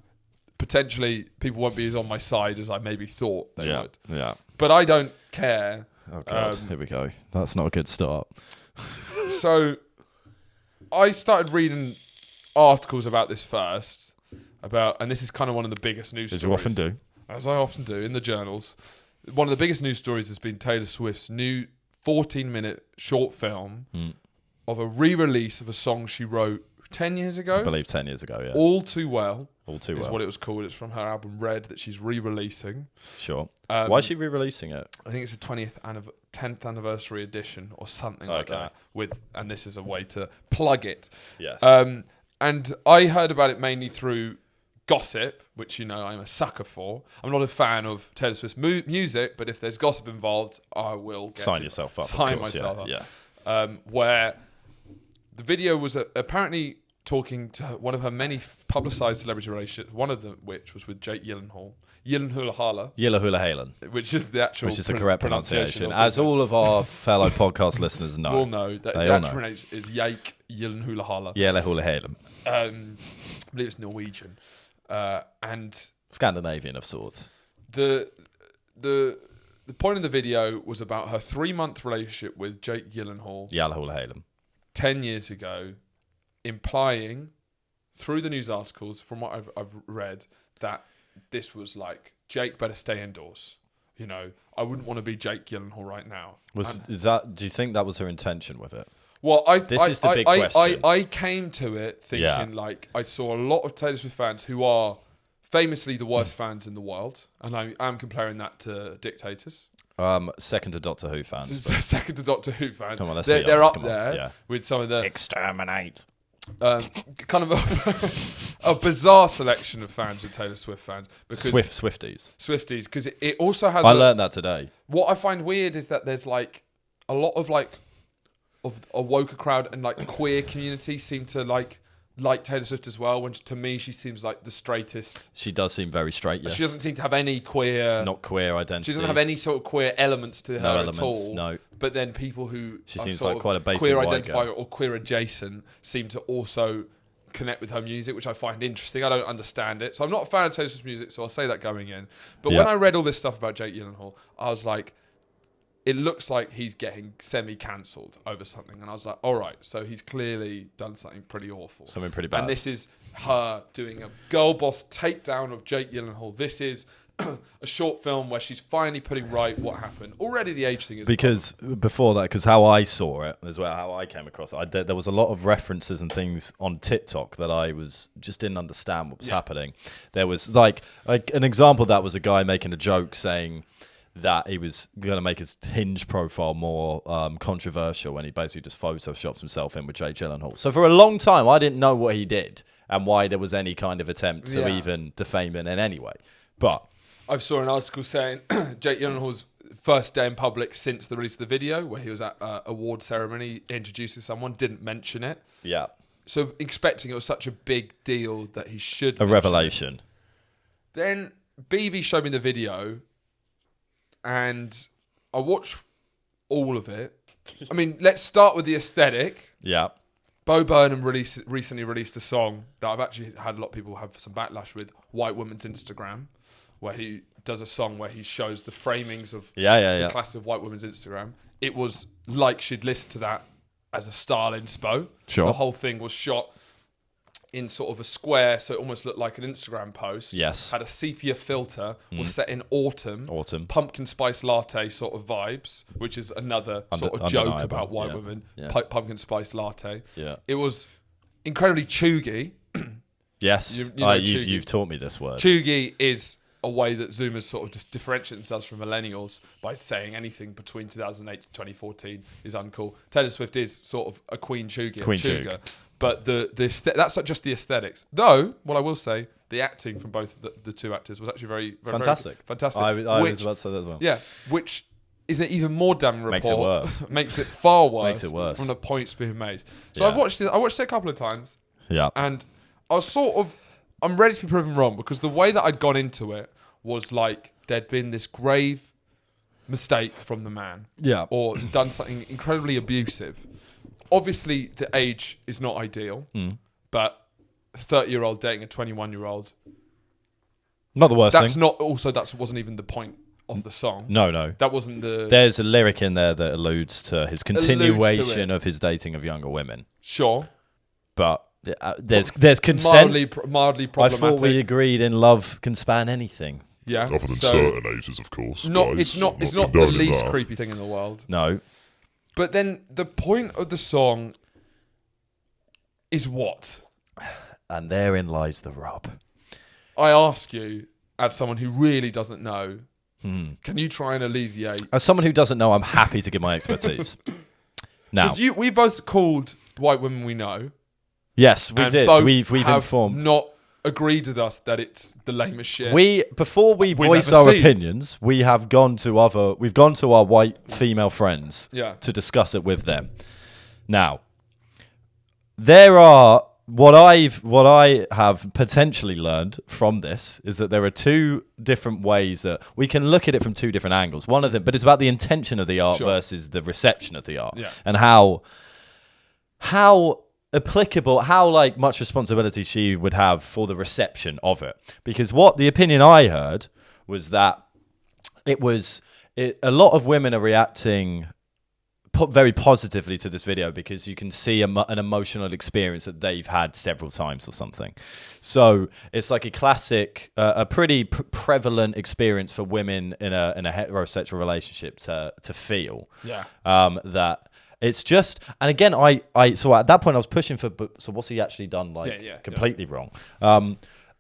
potentially people won't be as on my side as I maybe thought they would. Yeah. But I don't care. Oh, God. Here we go. That's not a good start. So I started reading articles about this first, and this is kind of one of the biggest news stories. As you often do. As I often do, in the journals. One of the biggest news stories has been Taylor Swift's new 14-minute short film of a re-release of a song she wrote 10 years ago. I believe 10 years ago, yeah. All Too Well. All Too is Well. what it was called. It's from her album Red that she's re-releasing. Sure. Why is she re-releasing it? I think it's a 10th anniversary edition or something like that. And this is a way to plug it. Yes. And I heard about it mainly through gossip, which I'm a sucker for. I'm not a fan of Taylor Swift's music, but if there's gossip involved, I will sign yourself up. Sign myself up. Yeah. Where the video was apparently talking to one of her many publicised celebrity relationships, one of them which was with Jake Gyllenhaal. Gyllenhaal. Which is the actual the correct pronunciation. As all of our fellow podcast listeners know. All know. The actual pronunciation is Jake Gyllenhaal. Gyllenhaal. I believe it's Norwegian. And Scandinavian of sorts. The point of the video was about her 3-month relationship with Jake Gyllenhaal. 10 years ago, implying through the news articles, from what I've read, that this was like, Jake better stay indoors. I wouldn't want to be Jake Gyllenhaal right now. Do you think that was her intention with it? Well, this is the big question. I came to it thinking I saw a lot of Taylor Swift fans who are famously the worst fans in the world, and I am comparing that to dictators. Second to Doctor Who fans. Second to Doctor Who fans. Come on, let's they're be honest. up there with some of the exterminate. Kind of a bizarre selection of fans with Taylor Swift fans. Because Swifties, because it also has... I learned that today. What I find weird is that there's like a lot of a woke crowd and like queer community seem to like Taylor Swift as well, when to me she seems like the straightest. She does seem very straight, yes. She doesn't seem to have any queer... Not queer identity. She doesn't have any sort of queer elements to her at all. No. But then people who she are seems sort like quite a basic queer white identifying girl. or queer adjacent seem to also connect with her music, which I find interesting. I don't understand it. So I'm not a fan of Taylor Swift's music, so I'll say that going in. But when I read all this stuff about Jake Gyllenhaal, I was like, it looks like he's getting semi-cancelled over something. And I was like, all right, so he's clearly done something pretty awful. Something pretty bad. And this is her doing a girl boss takedown of Jake Gyllenhaal. This is a short film where she's finally putting right what happened. Already the age thing is... Because before that, because how I saw it, as well, how I came across it, there was a lot of references and things on TikTok that I just didn't understand what was happening. There was like an example that was a guy making a joke saying that he was going to make his Hinge profile more controversial, when he basically just photoshopped himself in with Jake Gyllenhaal. So for a long time, I didn't know what he did and why there was any kind of attempt to even defame him in any way. But I saw an article saying Jake Gyllenhaal's first day in public since the release of the video, where he was at an award ceremony introducing someone, didn't mention it. Yeah. So expecting it was such a big deal that he should a revelation. It. Then BB showed me the video, and I watched all of it. I mean, let's start with the aesthetic. Yeah. Bo Burnham recently released a song that I've actually had a lot of people have some backlash with, White Woman's Instagram, where he does a song where he shows the framings of the class of white women's Instagram. It was like she'd listened to that as a style inspo. Sure. The whole thing was shot in sort of a square, so it almost looked like an Instagram post. Yes. Had a sepia filter, was set in autumn. Pumpkin spice latte sort of vibes, which is another sort of joke about white women. Yeah. Pumpkin spice latte. Yeah. It was incredibly chuggy. Yes. You've taught me this word. Chuggy is a way that Zoomers sort of just differentiate themselves from millennials by saying anything between 2008 to 2014 is uncool. Taylor Swift is sort of a queen chugger. But that's not just the aesthetics. Though, what I will say, the acting from both the two actors was actually very fantastic. Very fantastic. I was about to say that as well. Yeah, which is an even more damning report. Makes it worse. Makes it far worse. Makes it worse From the points being made. So I watched it a couple of times. Yeah. And I was I'm ready to be proven wrong, because the way that I'd gone into it was like there'd been this grave mistake from the man. Yeah. Or done something incredibly abusive. Obviously, the age is not ideal, but a 30-year-old dating a 21-year-old... Not the worst thing. That wasn't even the point of the song. No. That wasn't the... There's a lyric in there that alludes to his continuation of his dating of younger women. Sure. But... there's consent. Mildly problematic. I thought we agreed in love can span anything. Yeah. Other than certain ages, of course. It's not the least creepy thing in the world. No. But then the point of the song is what? And therein lies the rub. I ask you, as someone who really doesn't know, can you try and alleviate? As someone who doesn't know, I'm happy to give my expertise. Now, we both called white women we know. Yes, we did. Both We've have informed. not agreed with us that it's the lamest shit. Before we voice ever our seen. opinions, we've gone to our white female friends to discuss it with them. Now, there are what I have potentially learned from this is that there are two different ways that we can look at it from two different angles. One of them, but it's about the intention of the art versus the reception of the art, and how applicable, how like much responsibility she would have for the reception of it. Because what the opinion I heard was that a lot of women are reacting very positively to this video because you can see an emotional experience that they've had several times or something. So it's like a classic, a pretty prevalent experience for women in a heterosexual relationship to feel that it's just. And again, so at that point I was pushing for. So what's he actually done? Completely wrong.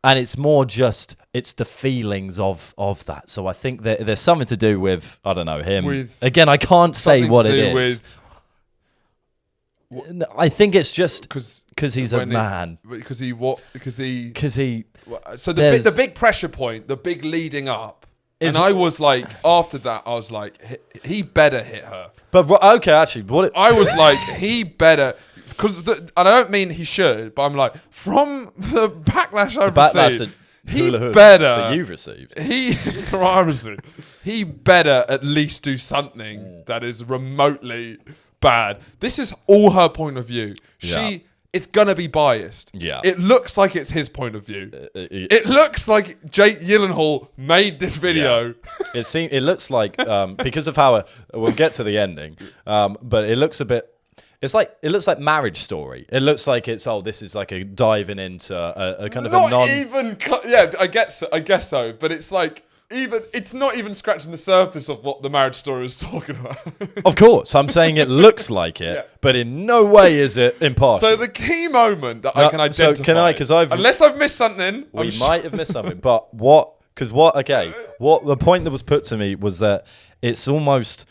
And it's more just, it's the feelings of that. So I think that there's something to do with, I don't know, him. Again, I can't say what it is. I think it's just because he's a man. Because he. So the big pressure point, the big leading up. And I was like, after that, I was like, he better hit her. But okay, actually, I was like, he better. Because and I don't mean he should, but I'm like, from the backlash I've received, he better that you've received. He better at least do something that is remotely bad. This is all her point of view. It's gonna be biased. Yeah. It looks like it's his point of view. It looks like Jake Gyllenhaal made this video. Yeah. It looks like because of how we'll get to the ending, but it looks a bit. It looks like Marriage Story. It looks like this is like a diving into a kind of I guess so. But it's like it's not even scratching the surface of what the Marriage Story is talking about. Of course, I'm saying it looks like it, but in no way is it impartial. So the key moment that I can identify. So can I? Because unless I've missed something, we might have missed something. But what? Because what? Okay, what the point that was put to me was that it's almost.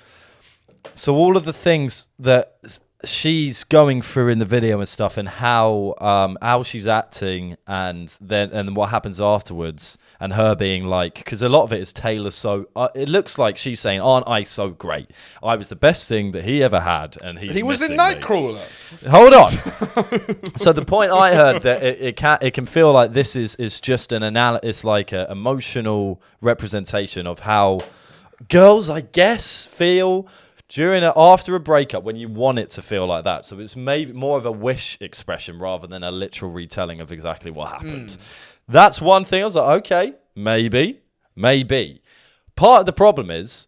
So all of the things that she's going through in the video and stuff, and how she's acting, and then what happens afterwards, and her being like, because a lot of it is Taylor. So it looks like she's saying, "Aren't I so great? I was the best thing that he ever had, and he was in Nightcrawler." Hold on. So the point I heard that it can feel like this is just an analysis, like an emotional representation of how girls, I guess, feel. After a breakup, when you want it to feel like that. So it's maybe more of a wish expression rather than a literal retelling of exactly what happened. That's one thing. I was like, okay, maybe. Part of the problem is,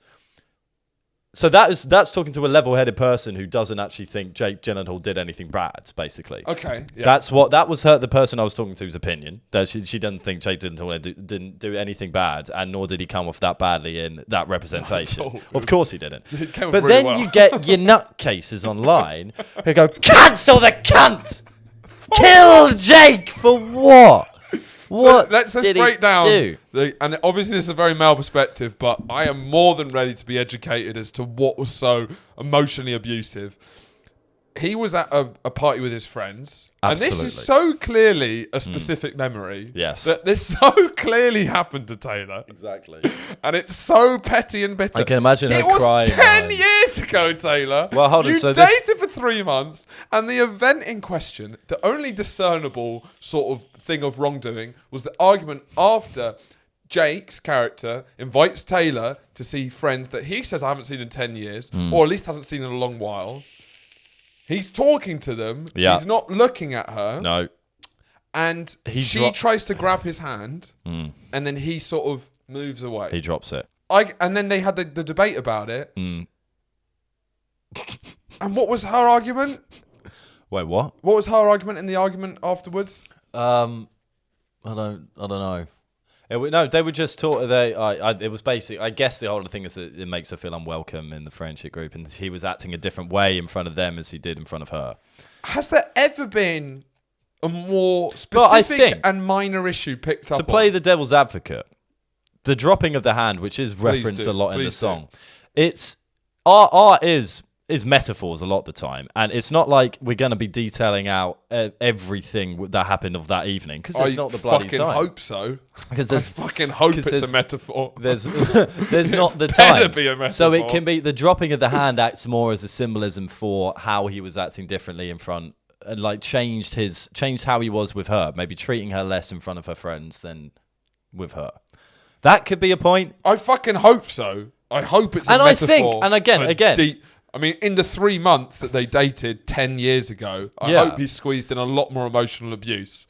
so that's talking to a level-headed person who doesn't actually think Jake Gyllenhaal did anything bad, basically. Okay. Yeah. That was the person I was talking to's opinion. That she doesn't think Jake didn't do anything bad, and nor did he come off that badly in that representation. Of course he didn't. But then you get your nutcases online who go, cancel the cunt! Kill Jake for what? What let's break down. And obviously this is a very male perspective, but I am more than ready to be educated as to what was so emotionally abusive. He was at a party with his friends. Absolutely. And this is so clearly a specific memory. Yes. That this so clearly happened to Taylor. Exactly. And it's so petty and bitter. I can imagine her crying. It was 10 years ago, Taylor. Well, hold on. You dated for 3 months, and the event in question, the only discernible sort of thing of wrongdoing, was the argument after Jake's character invites Taylor to see friends that he says I haven't seen in 10 years, or at least hasn't seen in a long while. He's talking to them. Yeah. He's not looking at her. No. And she tries to grab his hand, and then he sort of moves away. He drops it. And then they had the debate about it. And what was her argument? Wait, what? What was her argument in the argument afterwards? I don't know. No, they were just taught. It was basically. I guess the whole thing is that it makes her feel unwelcome in the friendship group, and he was acting a different way in front of them as he did in front of her. Has there ever been a more specific and minor issue picked up to play the devil's advocate. The dropping of the hand, which is referenced a lot in the song, it's art is metaphors a lot of the time, and it's not like we're going to be detailing out everything that happened of that evening because it's not the bloody time. I hope so. Because I fucking hope it's a metaphor. There's not the time. Better be a metaphor. So it can be the dropping of the hand acts more as a symbolism for how he was acting differently in front, and like changed how he was with her, maybe treating her less in front of her friends than with her. That could be a point. I fucking hope so. I hope it's a metaphor. I think, and again. I mean, in the 3 months that they dated 10 years ago, I hope he squeezed in a lot more emotional abuse.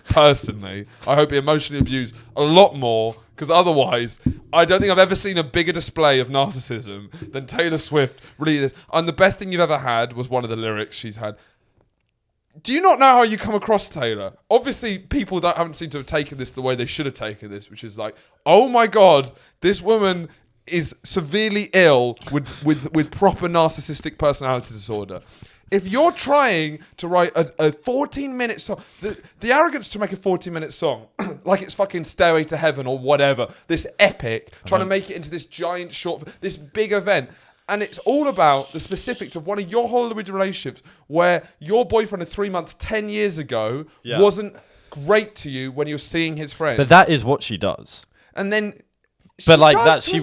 Personally, I hope he emotionally abused a lot more, because otherwise, I don't think I've ever seen a bigger display of narcissism than Taylor Swift really is. And the best thing you've ever had was one of the lyrics she's had. Do you not know how you come across, Taylor? Obviously, people that haven't seemed to have taken this the way they should have taken this, which is like, oh my God, this woman is severely ill with proper narcissistic personality disorder. If you're trying to write a 14-minute song, the arrogance to make a 14-minute song, like it's fucking Stairway to Heaven or whatever, this epic, trying to make it into this giant short, this big event. And it's all about the specifics of one of your Hollywood relationships where your boyfriend of 3 months, 10 years ago, wasn't great to you when you're seeing his friends. But that is what she does. And then... But like that, she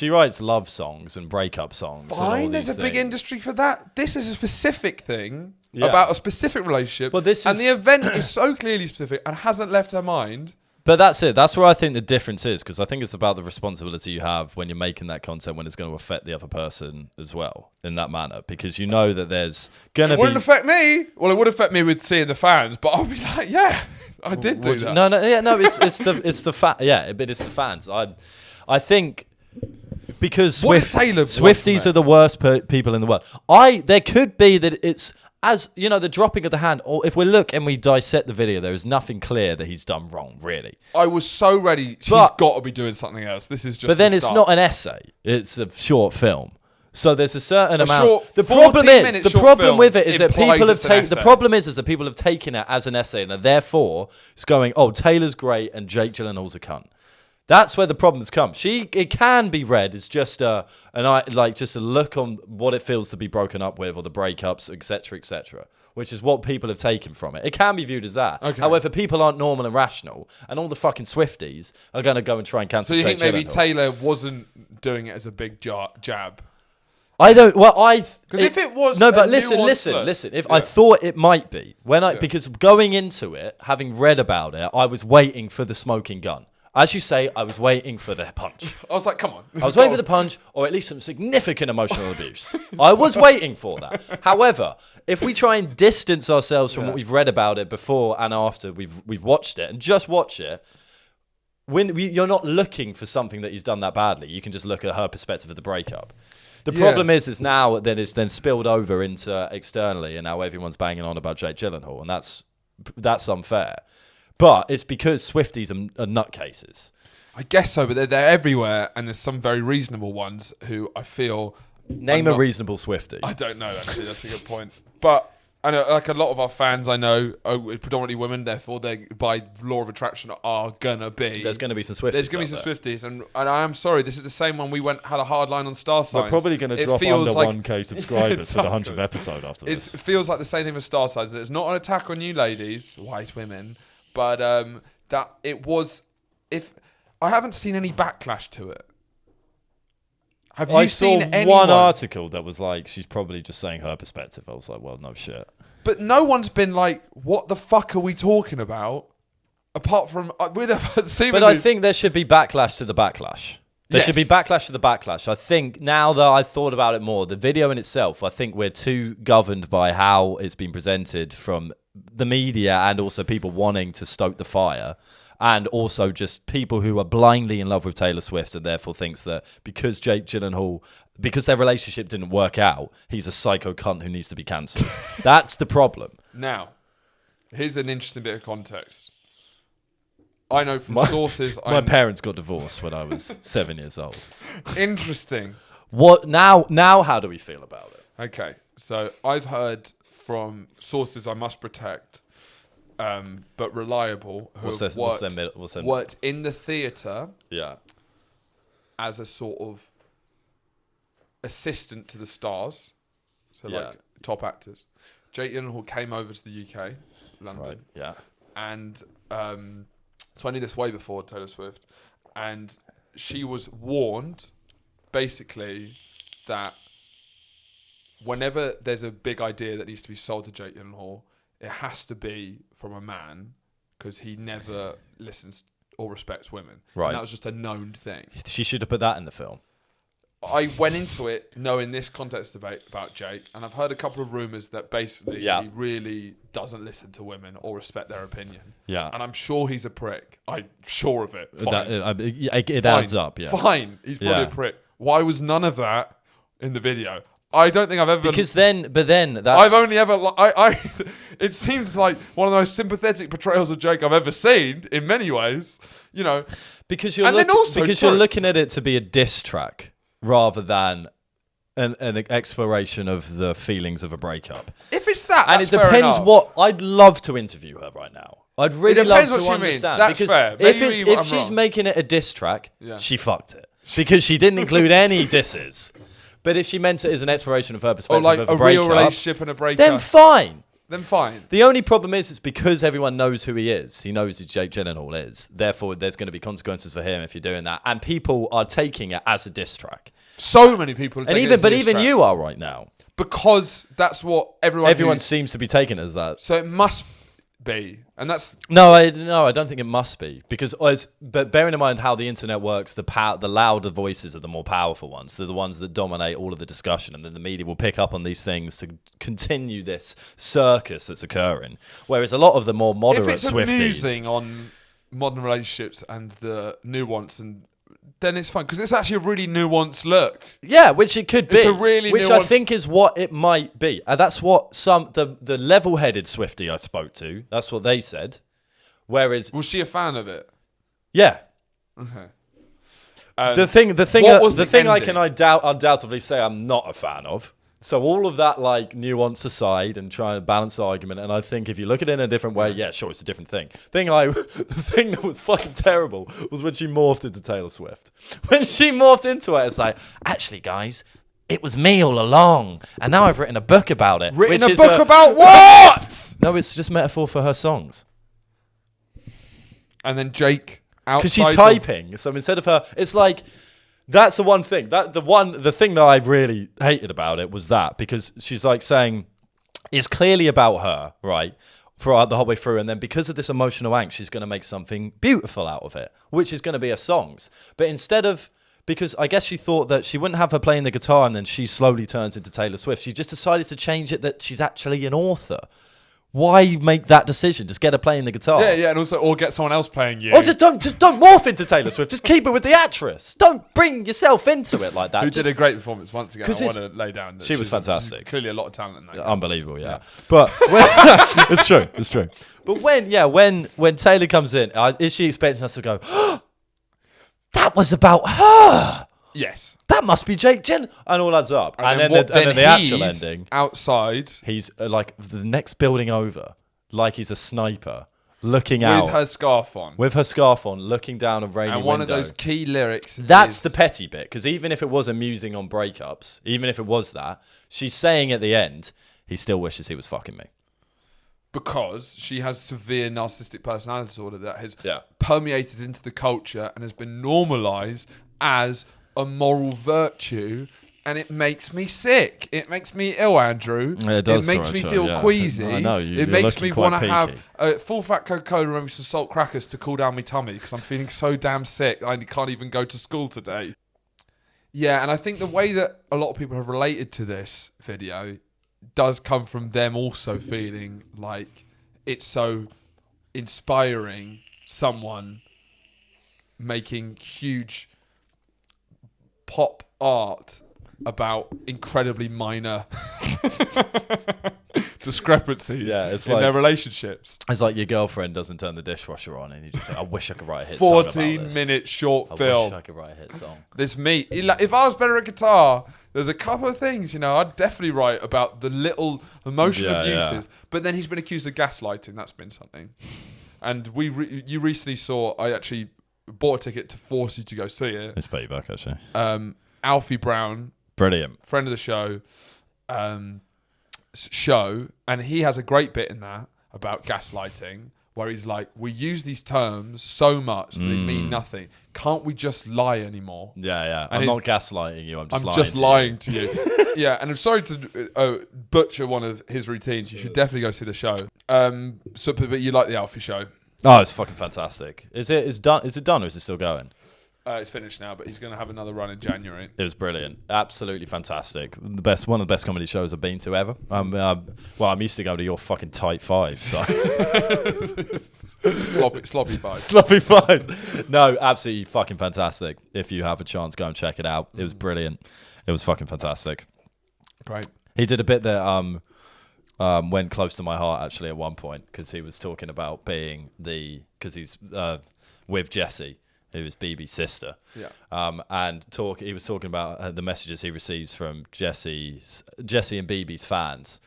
writes love songs and breakup songs. Fine, there's a big industry for that. This is a specific thing about a specific relationship. But the event is so clearly specific and hasn't left her mind. But that's it. That's where I think the difference is, because I think it's about the responsibility you have when you're making that content, when it's going to affect the other person as well in that manner, because you know that there's going to be... It wouldn't affect me. Well, it would affect me with seeing the fans, but I'll be like, yeah, I did do that. It's the but it's the fans. I think because Swifties are the worst people in the world. There could be that it's... As you know, the dropping of the hand, or if we look and we dissect the video, there is nothing clear that he's done wrong, really. I was so ready. She's got to be doing something else. This is just. But then it's not an essay; it's a short film. So there's a certain amount. The problem with it is that people have taken. The problem is that people have taken it as an essay, and are therefore it's going, "Oh, Taylor's great, and Jake Gyllenhaal's a cunt." That's where the problems come. It can be read as just a look on what it feels to be broken up with, or the breakups, etc., which is what people have taken from it. It can be viewed as that. Okay. However, people aren't normal and rational, and all the fucking Swifties are going to go and try and cancel. So you think maybe Taylor wasn't doing it as a big jab? I don't. Well, because if it was no, but listen. If I thought it might be because going into it, having read about it, I was waiting for the smoking gun. As you say, I was waiting for the punch. I was like, come on. I was waiting for the punch, or at least some significant emotional abuse. I was waiting for that. However, if we try and distance ourselves from what we've read about it before and after we've watched it, and just watch it, you're not looking for something that he's done that badly. You can just look at her perspective of the breakup. The problem is now that it's then spilled over into externally, and now everyone's banging on about Jake Gyllenhaal, and that's unfair. But it's because Swifties are nutcases. I guess so, but they're everywhere, and there's some very reasonable ones who I feel... Name a reasonable Swiftie. I don't know, actually. That's a good point. But I know, like a lot of our fans I know are predominantly women, therefore they, by law of attraction, are going to be... There's going to be some Swifties. There's going to be some Swifties, and I am sorry, this is the same one we had a hard line on star signs. We're probably going to drop under 1K subscribers for the 100th episode after this. It feels like the same thing with star signs. It's not an attack on you ladies, white women... But that it was, if I haven't seen any backlash to it. Have you seen anyone? One article that was like, she's probably just saying her perspective. I was like, well, no shit. But no one's been like, what the fuck are we talking about? Apart from, But I think there should be backlash to the backlash. There should be backlash to the backlash. I think now that I've thought about it more, the video in itself, I think we're too governed by how it's been presented from the media and also people wanting to stoke the fire, and also just people who are blindly in love with Taylor Swift and therefore thinks that because Jake Gyllenhaal, because their relationship didn't work out, he's a psycho cunt who needs to be cancelled. That's the problem. Now, here's an interesting bit of context. I know from sources... My parents got divorced when I was 7 years old. Interesting. What now? How do we feel about it? Okay, so I've heard from sources I must protect, but reliable, who worked in the theatre as a sort of assistant to the stars, so like top actors. Jake Gyllenhaal came over to the UK, London, and so I knew this way before Taylor Swift, and she was warned, basically, that whenever there's a big idea that needs to be sold to Jake Gyllenhaal, it has to be from a man, because he never listens or respects women. Right. And that was just a known thing. She should have put that in the film. I went into it knowing this context debate about Jake, and I've heard a couple of rumours that basically he really doesn't listen to women or respect their opinion. Yeah. And I'm sure he's a prick. I'm sure of it. Fine. It adds up, yeah. Fine. He's probably a prick. Why was none of that in the video? I don't think I've ever... Because then that's... I've only ever... it seems like one of the most sympathetic portrayals of Jake I've ever seen, in many ways. You know... Because you're looking at it to be a diss track, rather than an exploration of the feelings of a breakup. If it's that, and it depends what... I'd love to interview her right now. I'd really love to understand. That's fair. If she's making it a diss track, she fucked it. Because she didn't include any disses. But if she meant it as an exploration of her perspective of a breakup... real relationship and a breakup... Then fine. The only problem is it's because everyone knows who he is. He knows who Jake Gyllenhaal is. Therefore, there's going to be consequences for him if you're doing that. And people are taking it as a diss track. So many people are taking it as a diss track. But even you are right now. Because that's what everyone seems to be taking it as that. So it must be. And that's... No, I don't think it must be. Because, but bearing in mind how the internet works, the louder voices are the more powerful ones. They're the ones that dominate all of the discussion. And then the media will pick up on these things to continue this circus that's occurring. Whereas a lot of the more moderate Swifties... If it's amusing on modern relationships and the nuance, and then it's fine. Because it's actually a really nuanced look. Yeah, which it could be. It's a really which I think is what it might be. And that's what the level-headed Swiftie I spoke to, that's what they said. Whereas... Was she a fan of it? Yeah. Okay. The thing I can undoubtedly say I'm not a fan of. So all of that like nuance aside and trying to balance the argument, and I think if you look at it in a different way, yeah, sure, it's a different thing. The thing that was fucking terrible was when she morphed into Taylor Swift. When she morphed into it, it's like, actually, guys, it was me all along, and now I've written a book about it. About what? No, it's just metaphor for her songs. And then Jake outside... Because she's typing, so instead of her... It's like... That's the one thing. The thing that I really hated about it was that, because she's like saying it's clearly about her, right, for the whole way through, and then because of this emotional angst, she's going to make something beautiful out of it, which is going to be her songs. But instead of, because I guess she thought that she wouldn't have her playing the guitar, and then she slowly turns into Taylor Swift. She just decided to change it that she's actually an author. Why make that decision? Just get her playing the guitar. Yeah, and also, or get someone else playing you. Or just don't morph into Taylor Swift. Just keep it with the actress. Don't bring yourself into it like that. Who did a great performance once again. I want to lay down that she was fantastic. Clearly a lot of talent in that. Unbelievable, yeah. But it's true. But when Taylor comes in, is she expecting us to go, oh, that was about her? Yes. That must be Jake Gyllenhaal. And all adds up. And then the actual ending. Outside. He's like the next building over, like he's a sniper, looking out. With her scarf on. Looking down a rainy window. And one of those key lyrics That's the petty bit. Because even if it was amusing on breakups, even if it was that, she's saying at the end, he still wishes he was fucking me. Because she has severe narcissistic personality disorder that has permeated into the culture and has been normalised as a moral virtue, and it makes me sick. It makes me ill, Andrew. It does. It makes me feel queasy. I know. It makes me want to have a full fat Coca-Cola and maybe some salt crackers to cool down my tummy because I'm feeling so damn sick. I can't even go to school today. Yeah, and I think the way that a lot of people have related to this video does come from them also feeling like it's so inspiring, someone making huge pop art about incredibly minor discrepancies in like, their relationships. It's like your girlfriend doesn't turn the dishwasher on, and you just think, I wish I could write a hit song about this. 14-minute short I film. wish I could write a hit song. This me. If I was better at guitar, there's a couple of things, I'd definitely write about the little emotional abuses. But then he's been accused of gaslighting. That's been something. And you recently saw, I actually bought a ticket to force you to go see it. It's pay you back, actually. Alfie Brown. Brilliant. Friend of the show. And he has a great bit in that about gaslighting, where he's like, we use these terms so much that they mean nothing. Can't we just lie anymore? Yeah. And I'm not gaslighting you. I'm just lying to you. Yeah, and I'm sorry to butcher one of his routines. You should definitely go see the show. But you like the Alfie show? Oh, it's fucking fantastic. Is it done? Is it done, or is it still going? It's finished now, but he's going to have another run in January. It was brilliant, absolutely fantastic. One of the best comedy shows I've been to ever. I'm used to go to your fucking tight five, so sloppy five. Sloppy five. No, absolutely fucking fantastic. If you have a chance, go and check it out. It was brilliant. It was fucking fantastic. Great. He did a bit that went close to my heart actually at one point, because he was talking about because he's with Jessie, who is BB's sister. Yeah. He was talking about the messages he receives from Jessie and BB's fans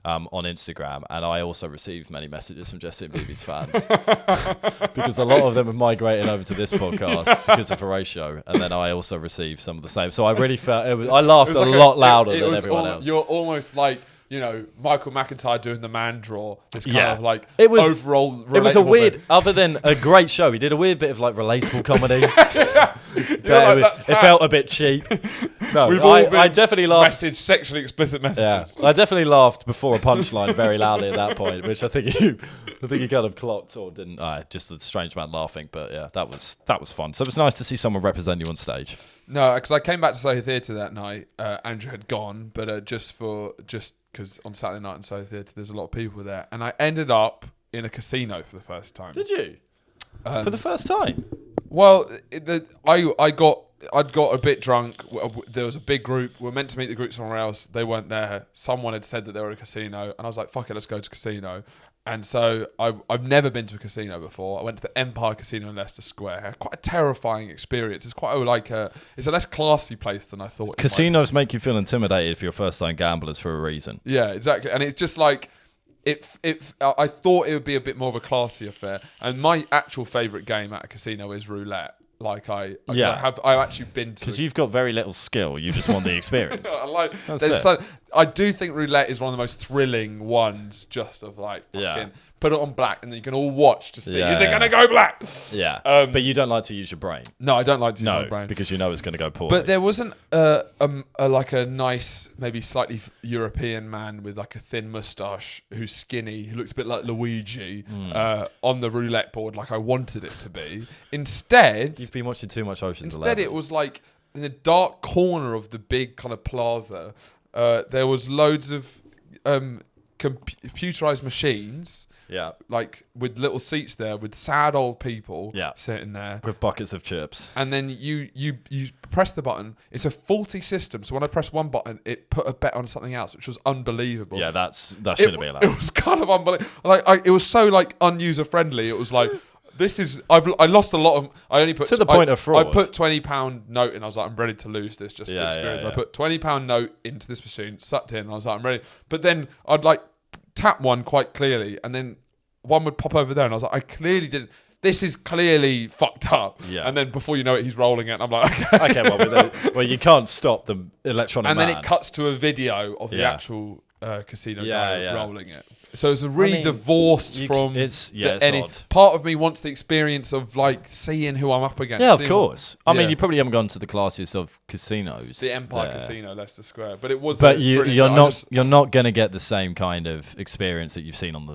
on Instagram, and I also received many messages from Jessie and BB's fans because a lot of them have migrated over to this podcast because of Horatio, and then I also received some of the same. So I really felt I laughed a lot louder than everyone else. You're almost like Michael McIntyre doing the man draw. It's kind of like it was overall. It was a weird, other than a great show. He did a weird bit of like relatable comedy. It felt a bit cheap. No, I definitely laughed. Sexually explicit messages. Yeah, I definitely laughed before a punchline very loudly at that point, which I think you kind of clocked or didn't. Just a strange man laughing, but yeah, that was fun. So it was nice to see someone represent you on stage. No, because I came back to Soho Theatre that night. Andrew had gone, but just because on Saturday night in Soho Theatre there's a lot of people there, and I ended up in a casino for the first time. Did you? For the first time? Well, I'd got a bit drunk. There was a big group. We were meant to meet the group somewhere else. They weren't there. Someone had said that they were at a casino, and I was like, "Fuck it, let's go to a casino." And so I've never been to a casino before. I went to the Empire Casino in Leicester Square. Quite a terrifying experience. It's quite it's a less classy place than I thought. Casinos make you feel intimidated for your first time gamblers for a reason. Yeah, exactly. And it's just like I thought it would be a bit more of a classy affair. And my actual favourite game at a casino is roulette. Like I've actually been to, because you've got very little skill. You just want the experience. I do think roulette is one of the most thrilling ones. Just of like fucking put it on black, and then you can all watch to see is it going to go black. Yeah, but you don't like to use your brain. No, I don't like to use my brain because you know it's going to go poorly. But there wasn't like a nice, maybe slightly European man with like a thin moustache who's skinny, who looks a bit like Luigi on the roulette board, like I wanted it to be. Instead, you've been watching too much Ocean's 11. Instead, it was like in a dark corner of the big kind of plaza. There was loads of computerized machines. Yeah. Like with little seats there with sad old people sitting there. With buckets of chips. And then you press the button. It's a faulty system. So when I pressed one button, it put a bet on something else, which was unbelievable. Yeah, that shouldn't be allowed. It was kind of unbelievable. Like it was so like unuser friendly. It was like I lost a lot of. I only put to the point of fraud. I put £20 note in. I was like, I'm ready to lose this just for experience. Yeah. I put £20 note into this machine, sucked in. And I was like, I'm ready. But then I'd like tap one quite clearly, and then one would pop over there, and I was like, I clearly didn't. This is clearly fucked up. Yeah. And then before you know it, he's rolling it, and I'm like, okay. Well, you can't stop the electronic. And then it cuts to a video of the actual casino guy rolling it. So it's really divorced from any odd. Part of me wants the experience of like seeing who I'm up against. Yeah, of course. I mean, you probably haven't gone to the classiest of casinos. The Empire Casino, Leicester Square, but it was. But you're not going to get the same kind of experience that you've seen on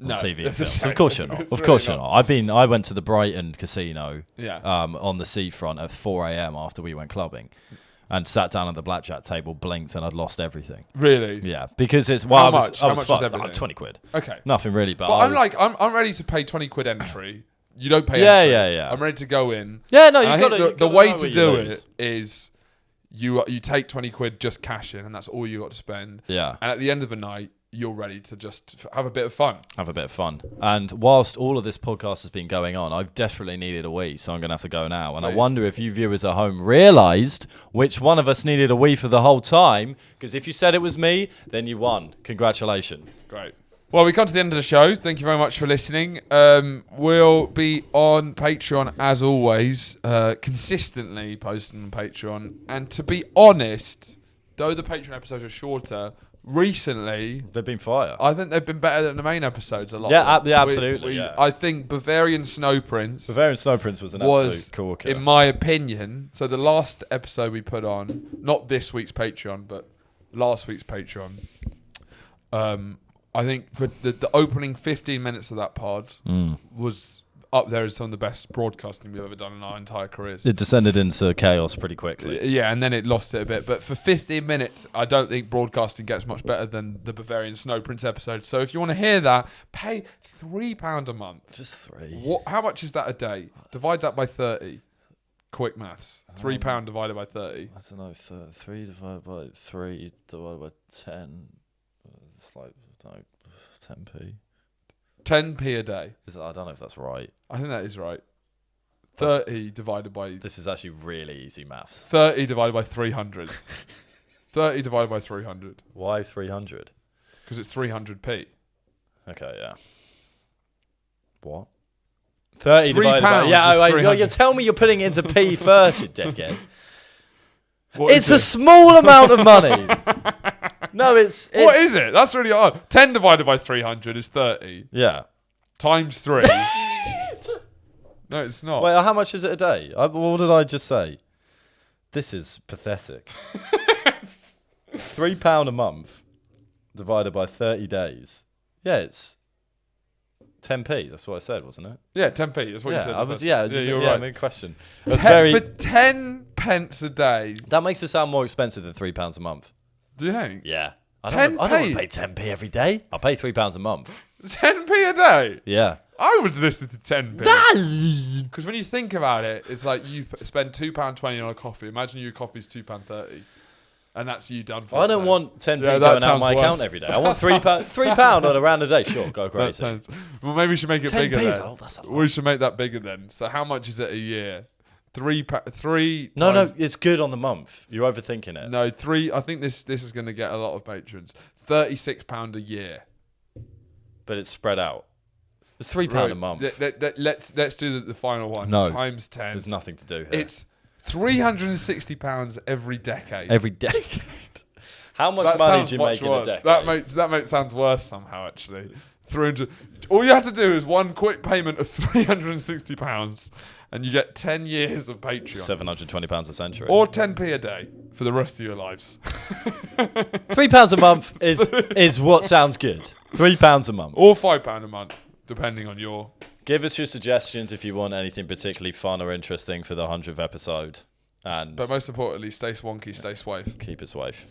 TV and films. Of course you're not. Of course you're not. I went to the Brighton Casino. On the seafront at 4 a.m. after we went clubbing. And sat down at the blackjack table, blinked, and I'd lost everything. Really? Yeah, because it's How much was everything? 20 quid. Okay, nothing really. But I'm ready to pay 20 quid entry. You don't pay entry. Yeah. I'm ready to go in. Yeah, no, the way to do it is you take 20 quid, just cash in, and that's all you got to spend. Yeah. And at the end of the night, you're ready to just have a bit of fun. And whilst all of this podcast has been going on, I've desperately needed a wee, so I'm going to have to go now. And I wonder if you viewers at home realised which one of us needed a wee for the whole time, because if you said it was me, then you won. Congratulations. Great. Well, we come to the end of the show. Thank you very much for listening. We'll be on Patreon as always, consistently posting on Patreon. And to be honest, though the Patreon episodes are shorter, recently They've been fire. I think they've been better than the main episodes a lot. Yeah, absolutely. I think Bavarian Snow Prince was an absolute corker. in my opinion, so the last episode we put on, not this week's Patreon, but last week's Patreon, I think for the opening 15 minutes of that pod was up there as some of the best broadcasting we've ever done in our entire careers. It descended into chaos pretty quickly. Yeah, and then it lost it a bit. But for 15 minutes, I don't think broadcasting gets much better than the Bavarian Snow Prince episode. So if you want to hear that, pay £3 a month. Just £3. How much is that a day? Divide that by 30. Quick maths. £3 divided by 30. I don't know. 3 divided by 3 divided by 10. It's like, I don't know, 10p. 10p a day. I don't know if that's right. I think that is right. 30 divided by... This is actually really easy maths. 30 divided by 300. 30 divided by 300. Why 300? Because it's 300p. Okay, yeah. What? 30 divided by... Yeah, you tell me you're putting it into p first, you dickhead. It's a small amount of money. No, it's... What is it? That's really hard. 10 divided by 300 is 30. Yeah. Times 3. No, it's not. Wait, how much is it a day? What did I just say? This is pathetic. £3 a month divided by 30 days. Yeah, it's 10p. That's what I said, wasn't it? Yeah, 10p. That's what you said. You're right. Mid question. For 10 pence a day. That makes it sound more expensive than £3 a month. Do you think? Yeah. I 10p? don't want to pay 10p every day. I'll pay £3 a month. 10p a day? Yeah. I would listen to 10p. Because when you think about it, it's like you spend £2.20 on a coffee. Imagine your coffey's £2.30. And that's you done for. I don't want 10p going out of my account every day. I want £3 on a round a day. Sure, go crazy. Well, maybe we should make it bigger then. That's a lot. We should make that bigger then. So how much is it a year? Three. No, it's good on the month. You're overthinking it. No, 3. I think this is going to get a lot of patrons. £36 a year. But it's spread out. It's £3 a month. Let's do the final one. No. Times 10. There's nothing to do here. It's £360 every decade. Every decade. How much money do you make in a decade? That sounds worse somehow, actually. 300. All you have to do is one quick payment of £360 and you get 10 years of Patreon. £720 a century. Or 10p a day for the rest of your lives. £3 a month is what sounds good. £3 a month. Or £5 a month, depending on your... Give us your suggestions if you want anything particularly fun or interesting for the 100th episode. But most importantly, stay swanky, stay swave. Keep it swave.